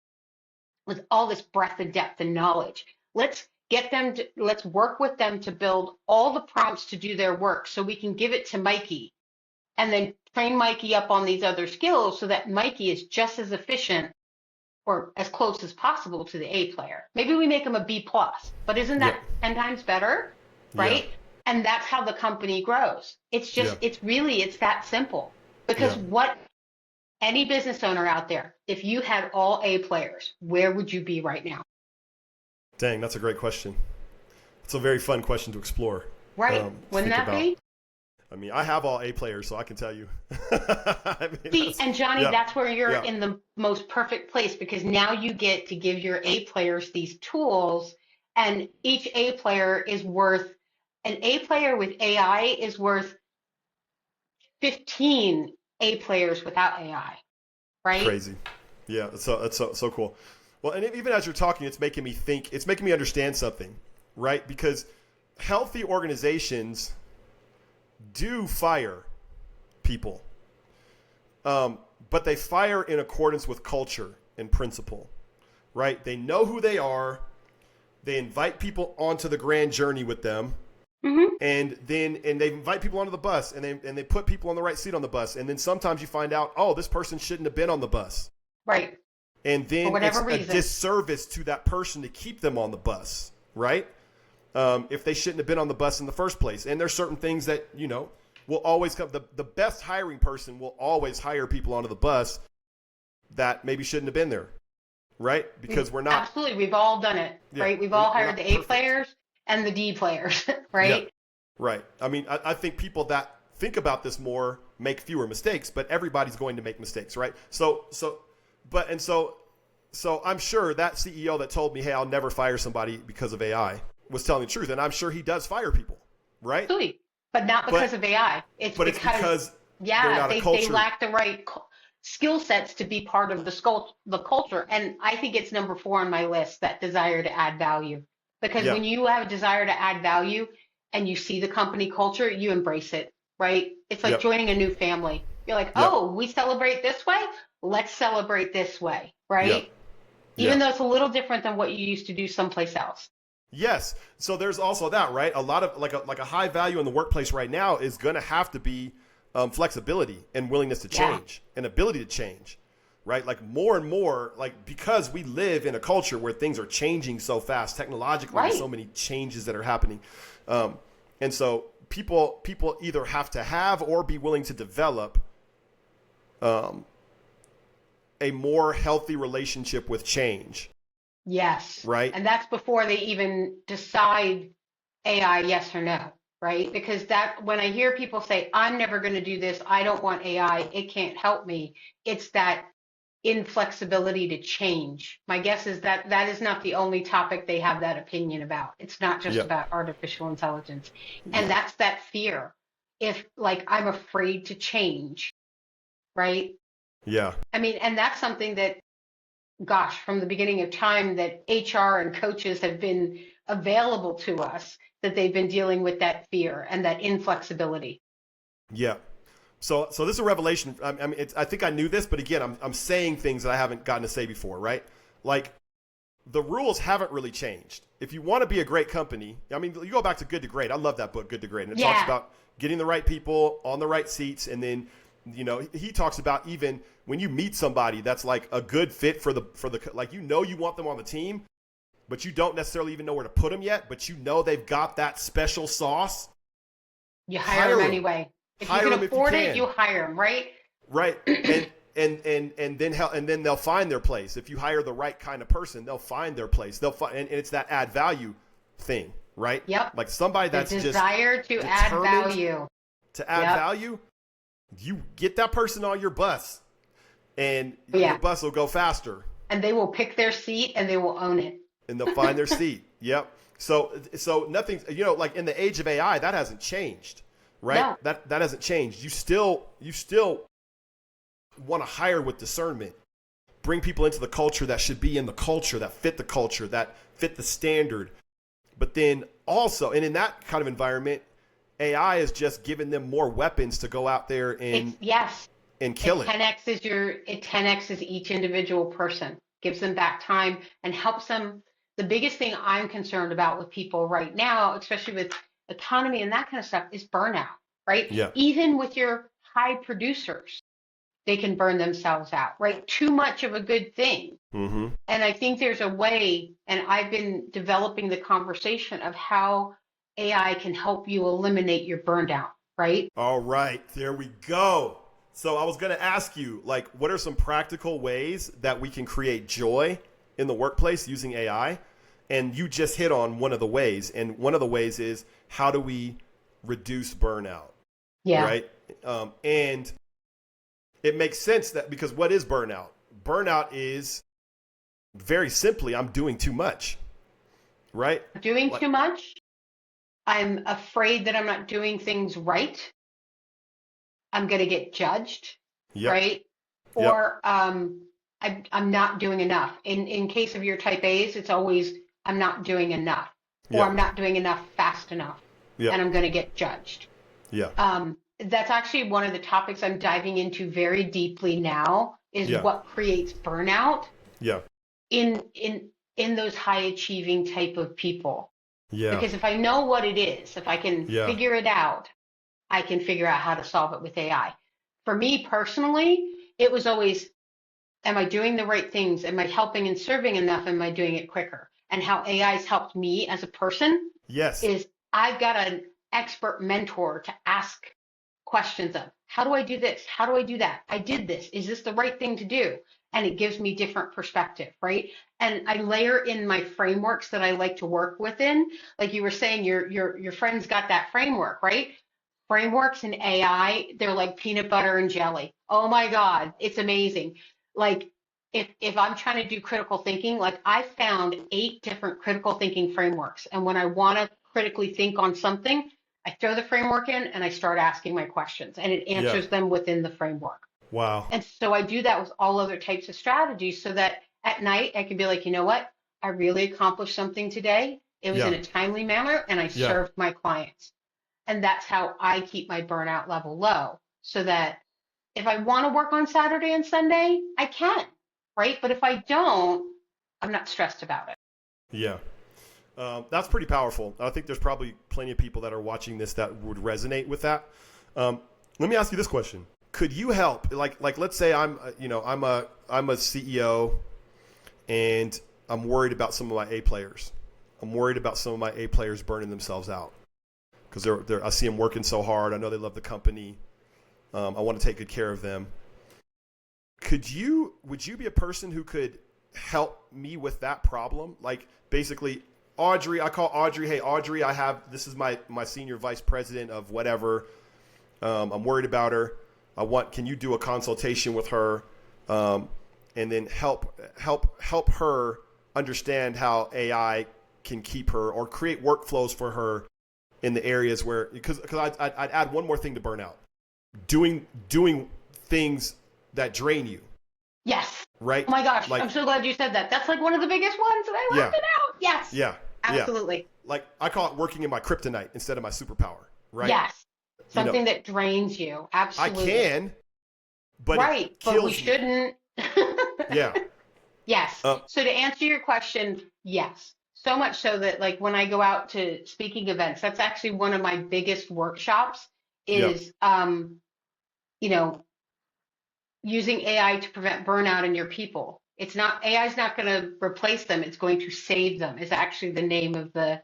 Speaker 2: with all this breadth and depth and knowledge, let's work with them to build all the prompts to do their work so we can give it to Mikey and then train Mikey up on these other skills so that Mikey is just as efficient or as close as possible to the A player. Maybe we make them a B plus, but isn't
Speaker 1: Yeah.
Speaker 2: that 10 times better,
Speaker 1: Yeah.
Speaker 2: right? And that's how the company grows. It's
Speaker 1: Yeah.
Speaker 2: just, it's that simple. Because
Speaker 1: Yeah.
Speaker 2: what any business owner out there, if you had all A players, where would you be right now?
Speaker 1: Dang, that's a great question. It's a very fun question to explore.
Speaker 2: Right.
Speaker 1: To
Speaker 2: Wouldn't
Speaker 1: think
Speaker 2: that
Speaker 1: about.
Speaker 2: be?
Speaker 1: I mean, I have all A players, so I can tell you. I mean,
Speaker 2: See, and Johnny,
Speaker 1: yeah.
Speaker 2: that's where you're
Speaker 1: Yeah.
Speaker 2: in the most perfect place because now you get to give your A players these tools, and each A player is worth, an A player with AI is worth 15 A players without AI, right?
Speaker 1: Crazy. Yeah. It's so cool. Well, and even as you're talking, it's making me think. It's making me understand something, right? Because healthy organizations do fire people, but they fire in accordance with culture and principle, right? They know who they are. They invite people onto the grand journey with them,
Speaker 2: Mm-hmm.
Speaker 1: and they invite people onto the bus, and they put people on the right seat on the bus, and then sometimes you find out, oh, this person shouldn't have been on the bus,
Speaker 2: Right.
Speaker 1: and
Speaker 2: For
Speaker 1: then it's
Speaker 2: whatever
Speaker 1: a
Speaker 2: reason.
Speaker 1: disservice to that person to keep them on the bus, right? If they shouldn't have been on the bus in the first place. And there's certain things that will always come. The best hiring person will always hire people onto the bus that maybe shouldn't have been there, right? Because we're not.
Speaker 2: Absolutely. We've all done it,
Speaker 1: Yeah,
Speaker 2: right? We've
Speaker 1: we're
Speaker 2: all
Speaker 1: not, we're
Speaker 2: hired
Speaker 1: not
Speaker 2: the A
Speaker 1: perfect.
Speaker 2: players and the D players,
Speaker 1: Yeah,
Speaker 2: right?
Speaker 1: right. I mean, I think people that think about this more make fewer mistakes, but everybody's going to make mistakes, right? So I'm sure that CEO that told me, hey, I'll never fire somebody because of AI was telling the truth. And I'm sure he does fire people, right?
Speaker 2: Absolutely. But not because of AI. It's
Speaker 1: But it's because they're
Speaker 2: yeah,
Speaker 1: not a
Speaker 2: they
Speaker 1: culture.
Speaker 2: lack the right skill sets to be part of the culture. And I think it's number 4 on my list, that desire to add value. Because
Speaker 1: Yeah.
Speaker 2: when you have a desire to add value and you see the company culture, you embrace it, right? It's like
Speaker 1: Yep.
Speaker 2: joining a new family. You're like,
Speaker 1: Yep.
Speaker 2: oh, we celebrate this way? Let's celebrate this way, right?
Speaker 1: Yep.
Speaker 2: Even
Speaker 1: Yeah.
Speaker 2: though it's a little different than what you used to do someplace else.
Speaker 1: Yes. So there's also that, right? A lot of like a high value in the workplace right now is going to have to be flexibility and willingness to change and ability to change, right? Like more and more, like because we live in a culture where things are changing so fast technologically,
Speaker 2: Right.
Speaker 1: there's so many changes that are happening, and so people either have to have or be willing to develop a more healthy relationship with change.
Speaker 2: Yes.
Speaker 1: Right.
Speaker 2: And that's before they even decide AI, yes or no, right? Because that when I hear people say, I'm never going to do this, I don't want AI, it can't help me, it's that inflexibility to change. My guess is that that is not the only topic they have that opinion about. It's not just
Speaker 1: Yeah.
Speaker 2: about artificial intelligence. And
Speaker 1: Yeah.
Speaker 2: that's that fear. If like I'm afraid to change, right?
Speaker 1: Yeah.
Speaker 2: I mean, and that's something that, gosh, from the beginning of time that HR and coaches have been available to us, that they've been dealing with that fear and that inflexibility.
Speaker 1: Yeah. So this is a revelation. I mean, I think I knew this, but again, I'm saying things that I haven't gotten to say before, right? Like the rules haven't really changed. If you want to be a great company, I mean, you go back to Good to Great. I love that book, Good to Great, and it talks about getting the right people on the right seats, and then he talks about even when you meet somebody that's like a good fit for the like you want them on the team, but you don't necessarily even know where to put them yet, but they've got that special sauce.
Speaker 2: You hire them anyway. If you can afford it, you hire them, right?
Speaker 1: Right. And then they'll find their place. If you hire the right kind of person, they'll find their place. They'll find, and it's that add value thing, right?
Speaker 2: Yep.
Speaker 1: Like somebody that's
Speaker 2: the desire to add value.
Speaker 1: To add value, you get that person on your bus, and your bus will go faster.
Speaker 2: And they will pick their seat, and they will own it.
Speaker 1: And they'll find their seat. Yep. So nothing. Like in the age of AI, that hasn't changed. Right? No. That hasn't changed. You still want to hire with discernment. Bring people into the culture that should be in the culture, that fit the culture, that fit the standard. But then also, and in that kind of environment, AI is just giving them more weapons to go out there and kill it.
Speaker 2: It 10x's each individual person, gives them back time and helps them. The biggest thing I'm concerned about with people right now, especially with economy and that kind of stuff, is burnout, right?
Speaker 1: Yeah.
Speaker 2: Even with your high producers, they can burn themselves out, right? Too much of a good thing.
Speaker 1: Mm-hmm.
Speaker 2: And I think there's a way, and I've been developing the conversation of how AI can help you eliminate your burnout, right?
Speaker 1: All right, there we go. So I was going to ask you, like, what are some practical ways that we can create joy in the workplace using AI? And you just hit on one of the ways. And one of the ways is, how do we reduce burnout?
Speaker 2: Yeah.
Speaker 1: Right. And it makes sense that, because what is burnout? Burnout is very simply, I'm doing too much. Right.
Speaker 2: Doing too much. I'm afraid that I'm not doing things right. I'm going to get judged.
Speaker 1: Yep.
Speaker 2: Right. Or I'm not doing enough. In case of your type A's, it's always, I'm not doing enough, or I'm not doing enough fast enough, and I'm going to get judged.
Speaker 1: Yeah.
Speaker 2: That's actually one of the topics I'm diving into very deeply now, is what creates burnout.
Speaker 1: Yeah.
Speaker 2: In those high achieving type of people.
Speaker 1: Yeah.
Speaker 2: Because if I know what it is, if I can figure it out, I can figure out how to solve it with AI. For me personally, it was always, am I doing the right things? Am I helping and serving enough? Am I doing it quicker? And how AI's helped me as a person is I've got an expert mentor to ask questions of, how do I do this? How do I do that? I did this. Is this the right thing to do? And it gives me different perspective, right? And I layer in my frameworks that I like to work within. Like you were saying, your friend's got that framework, right? Frameworks in AI, they're like peanut butter and jelly. Oh my God, it's amazing. Like if I'm trying to do critical thinking, like I found 8 different critical thinking frameworks. And when I want to critically think on something, I throw the framework in and I start asking my questions, and it answers them within the framework.
Speaker 1: Wow.
Speaker 2: And so I do that with all other types of strategies, so that at night I can be like, you know what? I really accomplished something today. It was in a timely manner, and I served my clients. And that's how I keep my burnout level low, so that if I want to work on Saturday and Sunday, I can, right? But if I don't, I'm not stressed about it.
Speaker 1: Yeah. That's pretty powerful. I think there's probably plenty of people that are watching this that would resonate with that. Let me ask you this question. Could you help, like let's say I'm a CEO and I'm worried about some of my A players. I'm worried about some of my A players burning themselves out because I see them working so hard. I know they love the company. I want to take good care of them. Would you be a person who could help me with that problem? Like basically, Audrey, I call Audrey. Hey, Audrey, this is my senior vice president of whatever. I'm worried about her. Can you do a consultation with her? and then help her understand how AI can keep her or create workflows for her in the areas where, because I'd add one more thing to burnout, doing things that drain you.
Speaker 2: Yes.
Speaker 1: Right.
Speaker 2: Oh my gosh.
Speaker 1: Like,
Speaker 2: I'm so glad you said that. That's like one of the biggest ones, and I left it out. Yes.
Speaker 1: Yeah.
Speaker 2: Absolutely.
Speaker 1: Yeah. Like I call it working in my kryptonite instead of my superpower. Right.
Speaker 2: Yes. Something that drains you. Absolutely.
Speaker 1: I can, but
Speaker 2: right.
Speaker 1: It kills
Speaker 2: but we
Speaker 1: me.
Speaker 2: shouldn't.
Speaker 1: Yeah.
Speaker 2: Yes. So to answer your question, yes. So much so that like when I go out to speaking events, that's actually one of my biggest workshops is, you know, using AI to prevent burnout in your people. It's not, AI is not going to replace them. It's going to save them is actually the name of the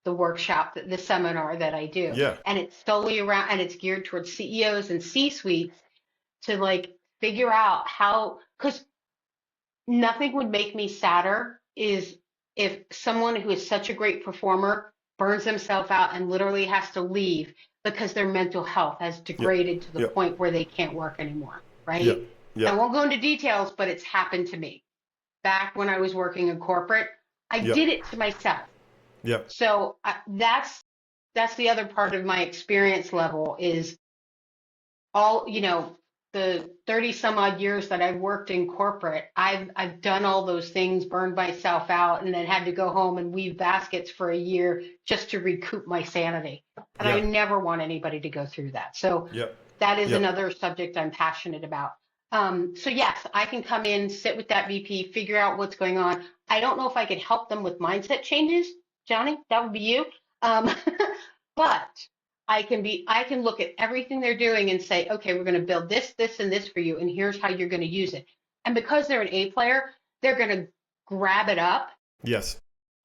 Speaker 2: workshop, the seminar that I do.
Speaker 1: Yeah.
Speaker 2: And it's solely around, and it's geared towards CEOs and C-suites to like figure out how, because nothing would make me sadder is if someone who is such a great performer burns themselves out and literally has to leave because their mental health has degraded to the point where they can't work anymore, right? I won't go into details, but it's happened to me. Back when I was working in corporate, I did it to myself. So that's the other part of my experience level is all, you know, the 30 some odd years that I've worked in corporate, I've done all those things, burned myself out, and then had to go home and weave baskets for a year just to recoup my sanity. And I never want anybody to go through that. So that is another subject I'm passionate about. So yes, I can come in, sit with that VP, figure out what's going on. I don't know if I could help them with mindset changes, Johnny, that would be you. But I can look at everything they're doing and say, okay, we're going to build this, this, and this for you, and here's how you're going to use it. And because they're an A player, they're going to grab it up.
Speaker 1: Yes.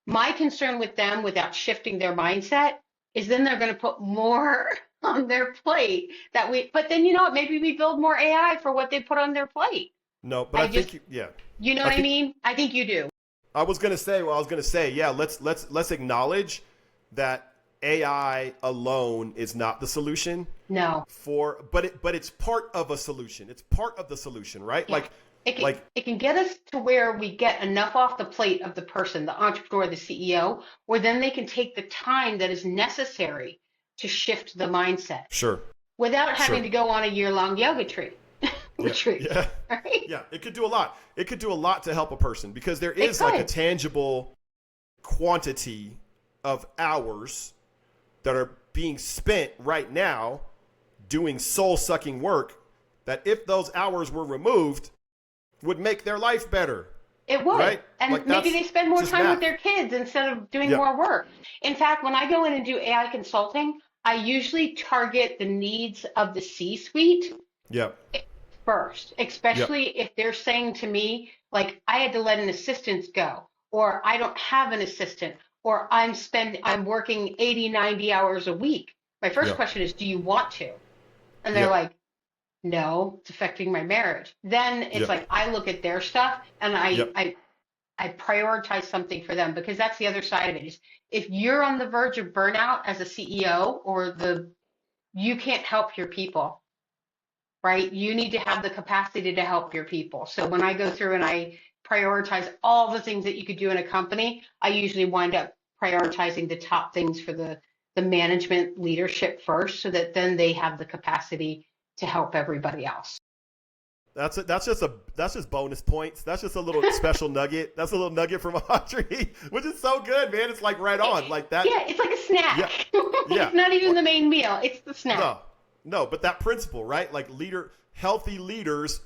Speaker 2: My concern with them, without shifting their mindset, is then they're going to put more on their plate but then you know what? Maybe we build more AI for what they put on their plate.
Speaker 1: No, but I think
Speaker 2: you know what I mean? I think you do.
Speaker 1: I was going to say, yeah, let's acknowledge that AI alone is not the solution.
Speaker 2: No.
Speaker 1: But it's part of a solution. It's part of the solution, right?
Speaker 2: Yeah. It can get us to where we get enough off the plate of the person, the entrepreneur, the CEO, where then they can take the time that is necessary to shift the mindset.
Speaker 1: Sure.
Speaker 2: Without having to go on a year-long yoga retreat.
Speaker 1: Yeah.
Speaker 2: Right?
Speaker 1: Yeah. It could do a lot. It could do a lot to help a person because there is like a tangible quantity of hours that are being spent right now doing soul-sucking work that if those hours were removed would make their life better.
Speaker 2: It would.
Speaker 1: Right?
Speaker 2: And
Speaker 1: like
Speaker 2: maybe they spend more time with their kids instead of doing more work. In fact, when I go in and do AI consulting, I usually target the needs of the C-suite first, especially if they're saying to me, like, I had to let an assistant go, or I don't have an assistant, or I'm working 80, 90 hours a week. My first question is, do you want to? And they're like, no, it's affecting my marriage. Then it's like, I look at their stuff and I prioritize something for them, because that's the other side of it is if you're on the verge of burnout as a CEO you can't help your people, right? You need to have the capacity to help your people. So when I go through and I prioritize all the things that you could do in a company, I usually wind up prioritizing the top things for the management leadership first, so that then they have the capacity to help everybody else.
Speaker 1: That's just bonus points. That's just a little special nugget. That's a little nugget from Audrey, which is so good, man. It's like right on, like that.
Speaker 2: Yeah, it's like a snack. It's not even the main meal. It's the snack.
Speaker 1: No, but that principle, right? Like healthy leaders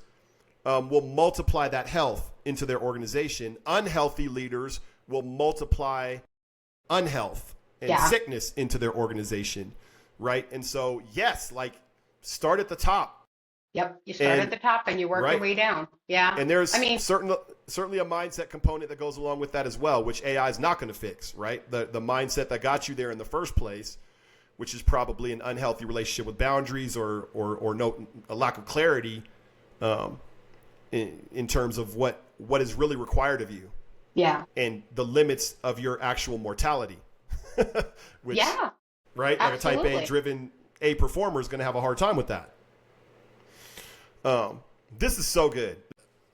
Speaker 1: will multiply that health into their organization. Unhealthy leaders will multiply unhealth and sickness into their organization, right? And so, yes, like start at the top.
Speaker 2: Yep, you start at the top and you work your way down. Yeah,
Speaker 1: and there's certainly a mindset component that goes along with that as well, which AI is not going to fix, right? The mindset that got you there in the first place, which is probably an unhealthy relationship with boundaries or a lack of clarity in terms of what is really required of you.
Speaker 2: Yeah,
Speaker 1: and the limits of your actual mortality. Which, right? Like a type A driven A performer is going to have a hard time with that. This is so good.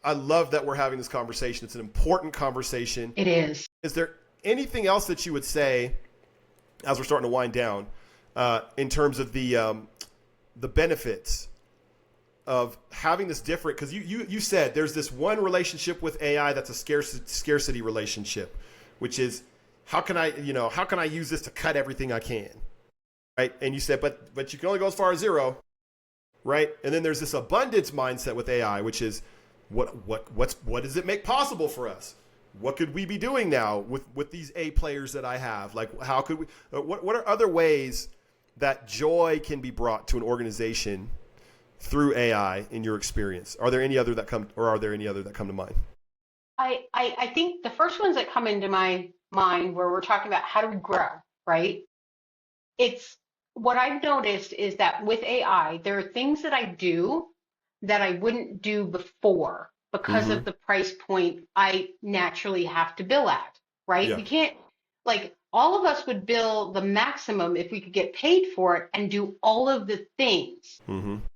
Speaker 1: I love that we're having this conversation. It's an important conversation.
Speaker 2: It is.
Speaker 1: Is there anything else that you would say as we're starting to wind down in terms of the benefits of having this different? Because you said there's this one relationship with AI that's a scarcity relationship, which is how can I use this to cut everything I can, right? And you said, but you can only go as far as zero, right? And then there's this abundance mindset with AI, which is what does it make possible for us? What could we be doing now with these A players that I have? Like, how could we? What are other ways that joy can be brought to an organization through AI in your experience? Are there any other that come to mind?
Speaker 2: I think the first ones that come into my mind where we're talking about how do we grow, right? It's what I've noticed is that with AI, there are things that I do that I wouldn't do before because of the price point I naturally have to bill at, right?
Speaker 1: Yeah.
Speaker 2: We can't, like, all of us would bill the maximum if we could get paid for it and do all of the things,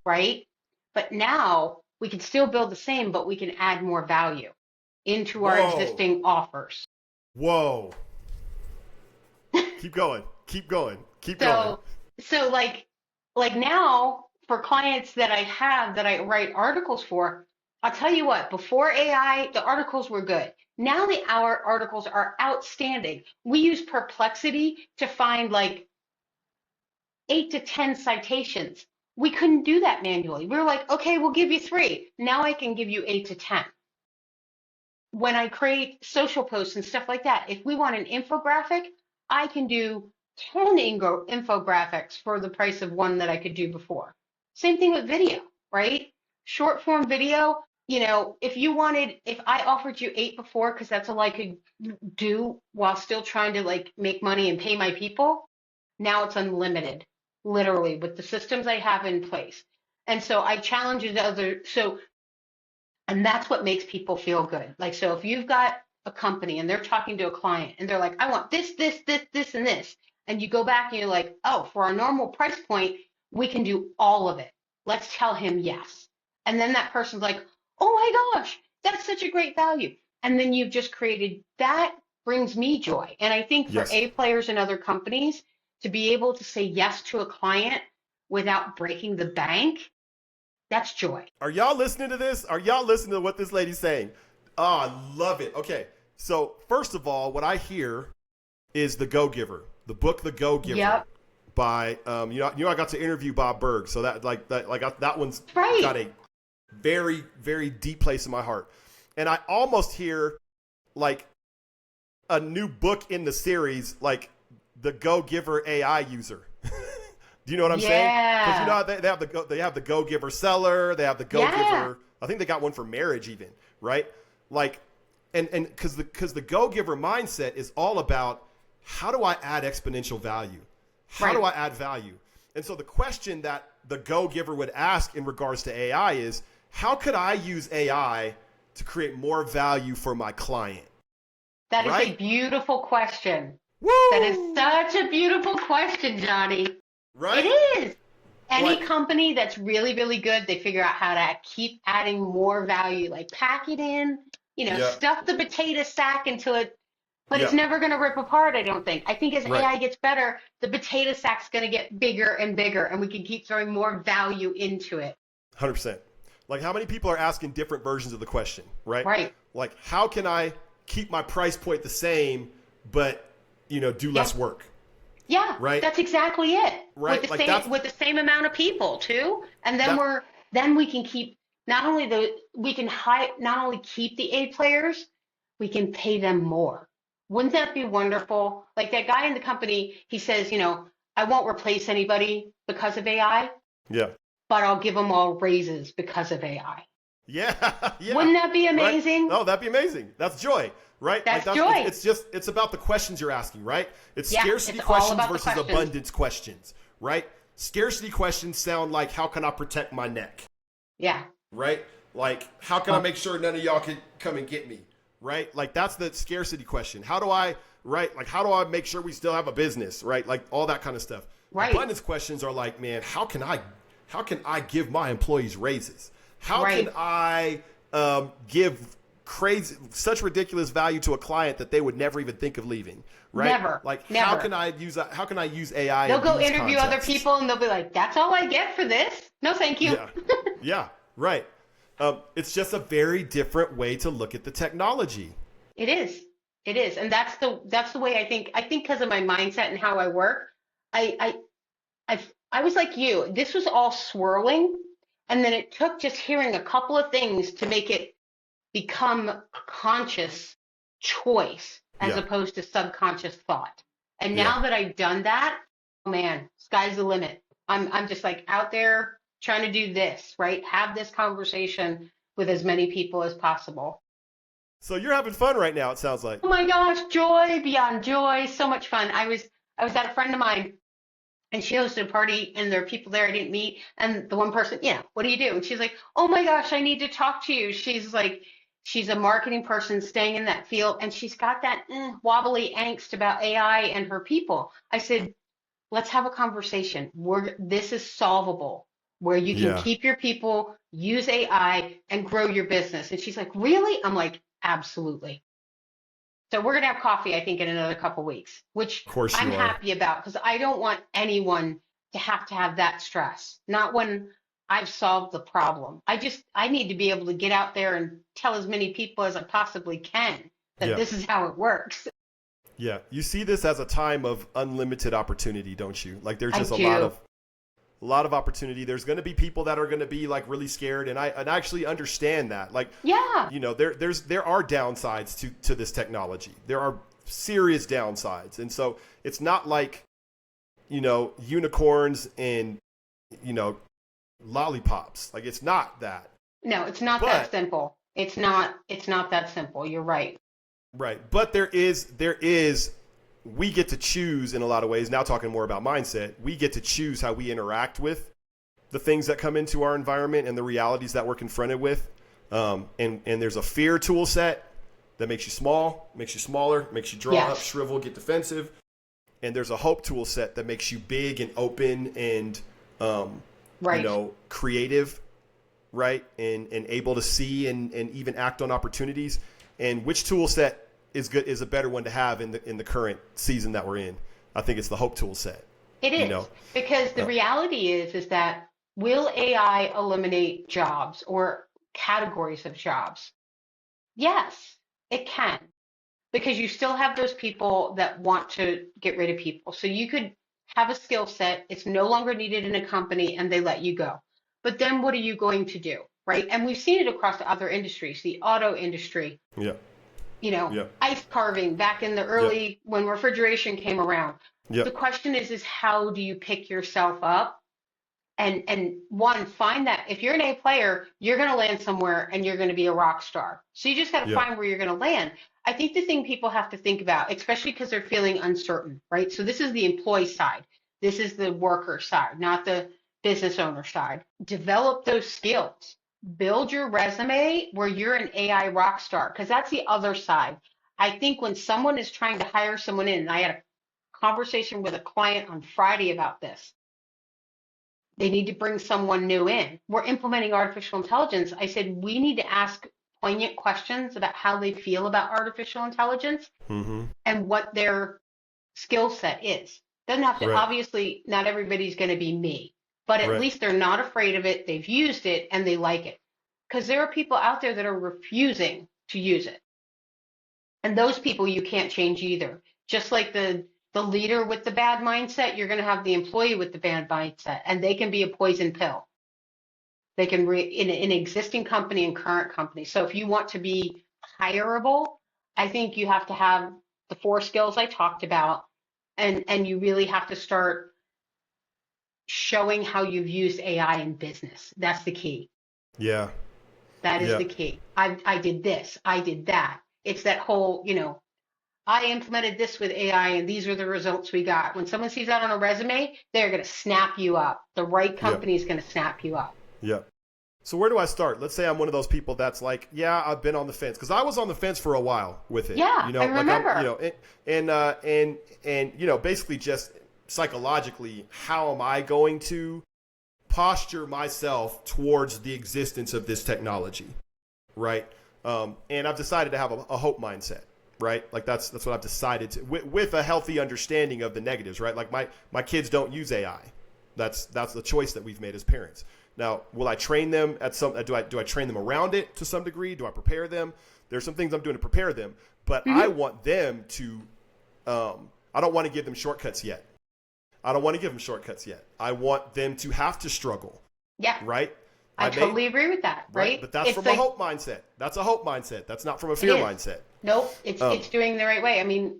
Speaker 2: right? But now we can still bill the same, but we can add more value into our existing offers.
Speaker 1: Whoa. Keep going. Keep going. Keep going.
Speaker 2: So like now for clients that I have that I write articles for, I'll tell you what, before AI, the articles were good. Now our articles are outstanding. We use Perplexity to find like 8 to 10 citations. We couldn't do that manually. We were like, okay, we'll give you 3. Now I can give you 8 to 10. When I create social posts and stuff like that, if we want an infographic, I can do 10 infographics for the price of one that I could do before. Same thing with video, right? Short form video, if I offered you 8 before, because that's all I could do while still trying to like make money and pay my people, now it's unlimited, literally, with the systems I have in place. And so I challenge and that's what makes people feel good. Like, so if you've got a company and they're talking to a client and they're like, I want this, this, this, this, and this. And you go back and you're like, oh, for our normal price point, we can do all of it. Let's tell him yes. And then that person's like, oh my gosh, that's such a great value. And then you've just created, that brings me joy. And I think for A players and other companies to be able to say yes to a client without breaking the bank, that's joy.
Speaker 1: Are y'all listening to this? Are y'all listening to what this lady's saying? Oh, I love it. Okay. So first of all, what I hear is The Go-Giver, the book, The Go-Giver by, I got to interview Bob Berg. So that one's got a very, very deep place in my heart. And I almost hear like a new book in the series, like The Go-Giver AI User. Do you know what I'm saying? Because they have the Go-Giver seller, they have the Go-Giver. I think they got one for marriage even, right? Like, and because the Go-Giver mindset is all about how do I add exponential value? How do I add value? And so the question that the Go-Giver would ask in regards to AI is, how could I use AI to create more value for my client?
Speaker 2: That is a beautiful question.
Speaker 1: Woo!
Speaker 2: That is such a beautiful question, Johnny.
Speaker 1: Right?
Speaker 2: It is. Any company that's really, really good, they figure out how to keep adding more value, like pack it in, stuff the potato sack into it, but it's never going to rip apart, I don't think. I think as AI gets better, the potato sack's going to get bigger and bigger, and we can keep throwing more value into it.
Speaker 1: 100%. Like, how many people are asking different versions of the question, right?
Speaker 2: Right.
Speaker 1: Like, how can I keep my price point the same, but, do less work?
Speaker 2: Yeah,
Speaker 1: right.
Speaker 2: That's exactly it.
Speaker 1: Right,
Speaker 2: with the same amount of people too, and then we can keep not only keep the A players, we can pay them more. Wouldn't that be wonderful? Like that guy in the company, he says, I won't replace anybody because of AI.
Speaker 1: Yeah.
Speaker 2: But I'll give them all raises because of AI.
Speaker 1: Yeah.
Speaker 2: Wouldn't that be amazing?
Speaker 1: Right? Oh, that'd be amazing. That's joy. Right?
Speaker 2: That's joy.
Speaker 1: It's about the questions you're asking, right? It's scarcity questions versus abundance questions, right? Scarcity questions sound like, how can I protect my neck?
Speaker 2: Yeah.
Speaker 1: Right? Like, how can I make sure none of y'all can come and get me? Right? Like, that's the scarcity question. How do I make sure we still have a business? Right? Like, all that kind of stuff.
Speaker 2: Right.
Speaker 1: Abundance questions are like, man, how can I give my employees raises? How can I give crazy, such ridiculous value to a client that they would never even think of leaving, right?
Speaker 2: Never.
Speaker 1: Like,
Speaker 2: Never.
Speaker 1: how can I use AI?
Speaker 2: They'll
Speaker 1: in
Speaker 2: go
Speaker 1: these
Speaker 2: interview
Speaker 1: contexts?
Speaker 2: other people and they'll be like, that's all I get for this? No, thank you.
Speaker 1: Yeah, yeah, right. It's just a very different way to look at the technology.
Speaker 2: It is. It is. And that's the way I think. I think because of my mindset and how I work, I I was like you. This was all swirling, and then it took just hearing a couple of things to make it become conscious choice as
Speaker 1: Yeah,
Speaker 2: opposed to subconscious thought. And
Speaker 1: yeah.
Speaker 2: now that I've done that, oh man, sky's the limit. I'm just like out there trying to do this, right? Have this conversation with as many people as possible.
Speaker 1: So you're having fun right now, it sounds like.
Speaker 2: Oh my gosh, joy beyond joy, so much fun. I was at a friend of mine and she hosted a party and there are people there I didn't meet. And the one person, yeah, what do you do? And she's like, oh my gosh, I need to talk to you. She's like, she's a marketing person staying in that field and she's got that wobbly angst about AI and her people. I said, let's have a conversation. This is solvable where you can
Speaker 1: Yeah.
Speaker 2: keep your people, use AI and grow your business. And she's like, really? I'm like, absolutely. So we're going to have coffee, I think, in another couple weeks, which
Speaker 1: Of course
Speaker 2: I'm
Speaker 1: you are.
Speaker 2: happy about because I don't want anyone to have that stress. Not when I've solved the problem. I need to be able to get out there and tell as many people as I possibly can that
Speaker 1: Yeah.
Speaker 2: this is how it works.
Speaker 1: Yeah. You see this as a time of unlimited opportunity, don't you? Like there's
Speaker 2: I
Speaker 1: just
Speaker 2: do.
Speaker 1: a lot of opportunity. There's going to be people that are going to be like really scared, and I actually understand that. Like,
Speaker 2: Yeah.
Speaker 1: you know, there are downsides to this technology. There are serious downsides, and so it's not like, you know, unicorns and, you know, lollipops. Like it's not that.
Speaker 2: No, it's not that
Speaker 1: But
Speaker 2: simple. It's not that simple. You're right.
Speaker 1: right, but there is we get to choose in a lot of ways. Now talking more about mindset, we get to choose how we interact with the things that come into our environment and the realities that we're confronted with. And there's a fear tool set that makes you small, makes you smaller, makes you draw up,
Speaker 2: Yes.
Speaker 1: shrivel, get defensive. And there's a hope tool set that makes you big and open and,
Speaker 2: Right.
Speaker 1: you know, creative, right? And able to see and even act on opportunities. And which tool set is a better one to have in the current season that we're in? I think it's the hope tool set.
Speaker 2: It
Speaker 1: You
Speaker 2: is
Speaker 1: know,
Speaker 2: because the reality is that will AI eliminate jobs or categories of jobs? Yes, it can because you still have those people that want to get rid of people. So you could have a skill set, it's no longer needed in a company and they let you go. But then what are you going to do? Right? And we've seen it across other industries, the auto industry,
Speaker 1: yeah, yeah,
Speaker 2: ice carving back in the
Speaker 1: yeah,
Speaker 2: early when refrigeration came around.
Speaker 1: yeah,
Speaker 2: The question is how do you pick yourself up and one find that if you're an A player, you're going to land somewhere and you're going to be a rock star. So you just got to
Speaker 1: yeah,
Speaker 2: find where you're going to land. I think the thing people have to think about, especially because they're feeling uncertain, right? So this is the employee side. This is the worker side, not the business owner side. Develop those skills. Build your resume where you're an AI rock star, because that's the other side. I think when someone is trying to hire someone in, and I had a conversation with a client on Friday about this. They need to bring someone new in. We're implementing artificial intelligence. I said, we need to ask poignant questions about how they feel about artificial intelligence
Speaker 1: mm-hmm,
Speaker 2: and what their skill set is. Doesn't have to,
Speaker 1: right,
Speaker 2: obviously, not everybody's going to be me, but at
Speaker 1: right,
Speaker 2: least they're not afraid of it. They've used it and they like it. Because there are people out there that are refusing to use it. And those people you can't change either. Just like the leader with the bad mindset, you're going to have the employee with the bad mindset, and they can be a poison pill. They can in an existing company and current company. So if you want to be hireable, I think you have to have the 4 skills I talked about, and you really have to start showing how you've used AI in business. That's the key.
Speaker 1: yeah,
Speaker 2: That is
Speaker 1: yeah,
Speaker 2: the key. I did this. I did that. It's that whole, I implemented this with AI and these are the results we got. When someone sees that on a resume, they're going to snap you up. The right
Speaker 1: yeah,
Speaker 2: company is going to snap you up.
Speaker 1: yeah. So where do I start? Let's say I'm one of those people that's like, yeah, I've been on the fence because I was on the fence for a while with it.
Speaker 2: Yeah,
Speaker 1: You know,
Speaker 2: I
Speaker 1: like I'm, you
Speaker 2: remember.
Speaker 1: know, and you know, basically just psychologically, how am I going to posture myself towards the existence of this technology? right? And I've decided to have a hope mindset, right? Like that's what I've decided to, with a healthy understanding of the negatives, right? Like my kids don't use AI. That's the choice that we've made as parents. Now, will I train them at some? Do I train them around it to some degree? Do I prepare them? There's some things I'm doing to prepare them, but I want them to. I don't want to give them shortcuts yet. I don't want to give them shortcuts yet. I want them to have to struggle.
Speaker 2: Yeah.
Speaker 1: Right.
Speaker 2: I totally agree with that. Right.
Speaker 1: But that's from a hope mindset. That's a hope mindset. That's not from a fear mindset.
Speaker 2: Nope. It's doing the right way. I mean,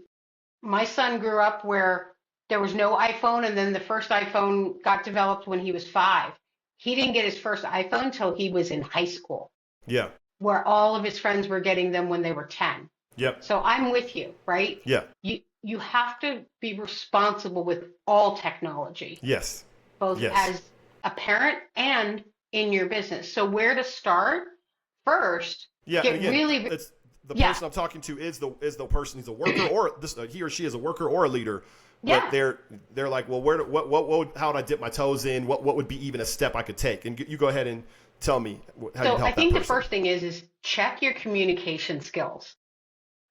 Speaker 2: my son grew up where there was no iPhone, and then the first iPhone got developed when he was 5. He didn't get his first iPhone until he was in high school.
Speaker 1: Yeah.
Speaker 2: Where all of his friends were getting them when they were 10.
Speaker 1: Yep.
Speaker 2: So I'm with you, right?
Speaker 1: Yeah.
Speaker 2: You have to be responsible with all technology.
Speaker 1: Yes.
Speaker 2: Both as a parent and in your business. So where to start? First,
Speaker 1: yeah,
Speaker 2: get
Speaker 1: again,
Speaker 2: really
Speaker 1: it's the person I'm talking to is the person who's a worker or he or she is a worker or a leader. But they're like, well, how would I dip my toes in? What would be even a step I could take? And you go ahead and tell me how you help
Speaker 2: I think
Speaker 1: that
Speaker 2: the first thing is check your communication skills.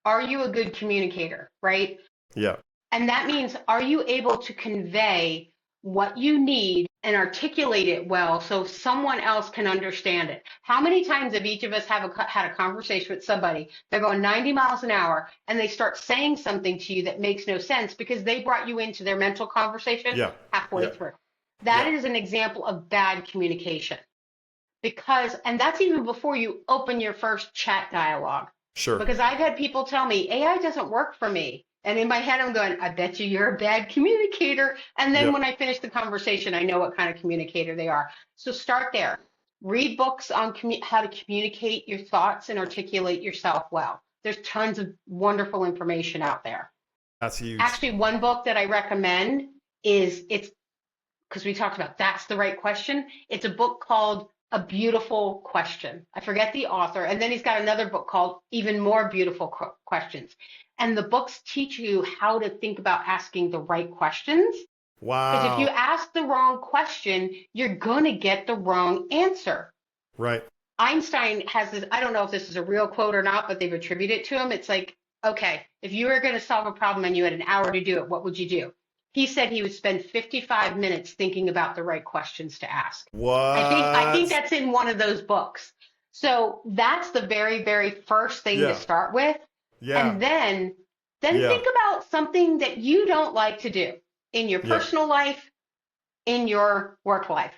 Speaker 2: Are you a good communicator, right?
Speaker 1: Yeah.
Speaker 2: And that means, are you able to convey what you need and articulate it well so someone else can understand it? How many times have each of us had a conversation with somebody, they're going 90 miles an hour, and they start saying something to you that makes no sense because they brought you into their mental conversation halfway through? That is an example of bad communication. And that's even before you open your first chat dialogue.
Speaker 1: Sure.
Speaker 2: Because I've had people tell me, AI doesn't work for me. And in my head, I'm going, I bet you're a bad communicator. And then when I finish the conversation, I know what kind of communicator they are. So start there. Read books on how to communicate your thoughts and articulate yourself well. There's tons of wonderful information out there.
Speaker 1: That's huge.
Speaker 2: Actually, one book that I recommend it's because we talked about that's the right question. It's a book called A Beautiful Question. I forget the author. And then he's got another book called Even More Beautiful Questions. And the books teach you how to think about asking the right questions.
Speaker 1: Wow.
Speaker 2: Because if you ask the wrong question, you're going to get the wrong answer.
Speaker 1: Right.
Speaker 2: Einstein has this, I don't know if this is a real quote or not, but they've attributed it to him. It's like, okay, if you were going to solve a problem and you had an hour to do it, what would you do? He said he would spend 55 minutes thinking about the right questions to ask.
Speaker 1: What?
Speaker 2: I think that's in one of those books. So that's the very, very first thing to start with. Yeah. And then think about something that you don't like to do in your personal life, in your work life.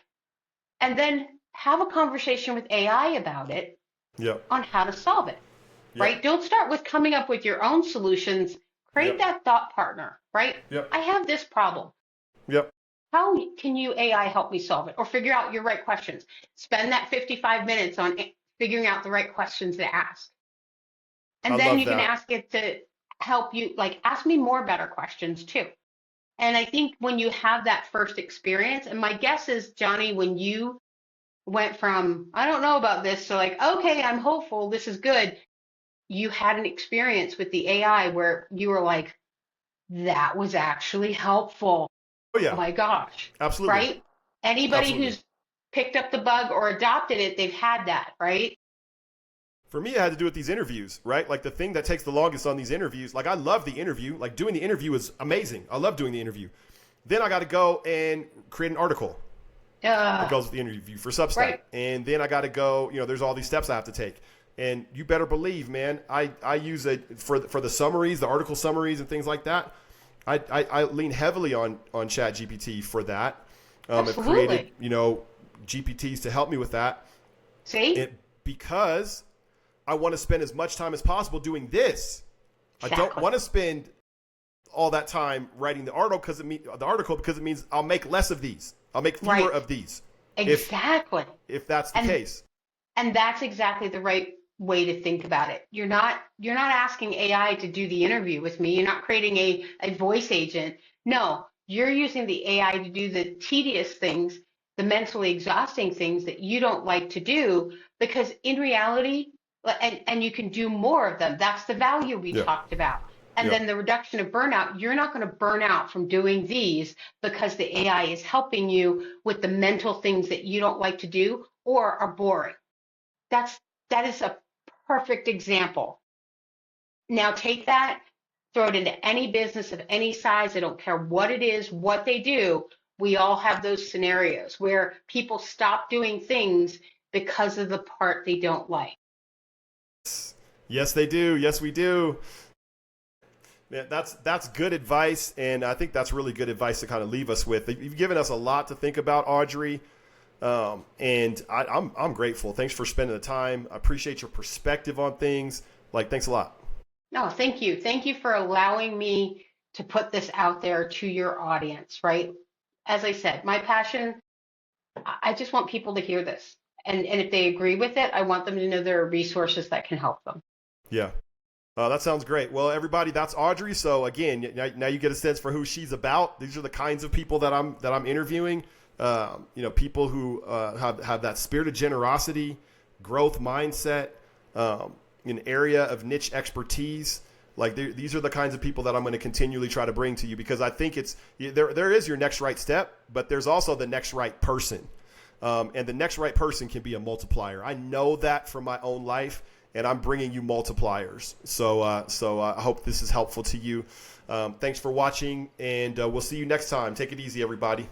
Speaker 2: And then have a conversation with AI about it on how to solve it. Right? Don't start with coming up with your own solutions. Create that thought partner, right? I have this problem. How can you AI help me solve it or figure out your right questions? Spend that 55 minutes on figuring out the right questions to ask. And then you can ask it to help you, like, ask me more better questions too. And I think when you have that first experience, and my guess is, Johnny, when you went from, I don't know about this, so like, okay, I'm hopeful, this is good. You had an experience with the AI where you were like, that was actually helpful.
Speaker 1: Oh, yeah.
Speaker 2: Oh my gosh.
Speaker 1: Absolutely.
Speaker 2: Right? Anybody who's picked up the bug or adopted it, they've had that, right?
Speaker 1: For me, I had to do with these interviews, right? Like the thing that takes the longest on these interviews, like I love the interview. Like doing the interview is amazing. I love doing the interview. Then I got to go and create an article that goes with the interview for Substack. Right. And then I got to go, there's all these steps I have to take. And you better believe, man, I use it for the summaries, the article summaries and things like that. I lean heavily on ChatGPT for that. I've created, GPTs to help me with that.
Speaker 2: See?
Speaker 1: Because I want to spend as much time as possible doing this. Exactly. I don't want to spend all that time writing the article because it means I'll make less of these. I'll make fewer of these.
Speaker 2: Exactly.
Speaker 1: If that's the case.
Speaker 2: And that's exactly the right way to think about it. You're not asking AI to do the interview with me. You're not creating a voice agent. No, you're using the AI to do the tedious things, the mentally exhausting things that you don't like to do, because in reality, and you can do more of them. That's the value we talked about. And then the reduction of burnout, you're not going to burn out from doing these because the AI is helping you with the mental things that you don't like to do or are boring. That is a perfect example. Now take that, throw it into any business of any size. I don't care what it is, what they do. We all have those scenarios where people stop doing things because of the part they don't like.
Speaker 1: Yes, they do. Yes, we do. Yeah, that's good advice, and I think that's really good advice to kind of leave us with. You've given us a lot to think about, Audrey, and I'm grateful. Thanks for spending the time. I appreciate your perspective on things. Thanks a lot.
Speaker 2: No, thank you. Thank you for allowing me to put this out there to your audience, right? As I said, my passion, I just want people to hear this. And if they agree with it, I want them to know there are resources that can help them.
Speaker 1: Yeah. That sounds great. Well, everybody, that's Audrey. So again, now you get a sense for who she's about. These are the kinds of people that I'm interviewing. People who have that spirit of generosity, growth mindset, an area of niche expertise. These are the kinds of people that I'm going to continually try to bring to you, because I think there is your next right step, but there's also the next right person. And the next right person can be a multiplier. I know that from my own life, and I'm bringing you multipliers. So I hope this is helpful to you. Thanks for watching, and we'll see you next time. Take it easy, everybody.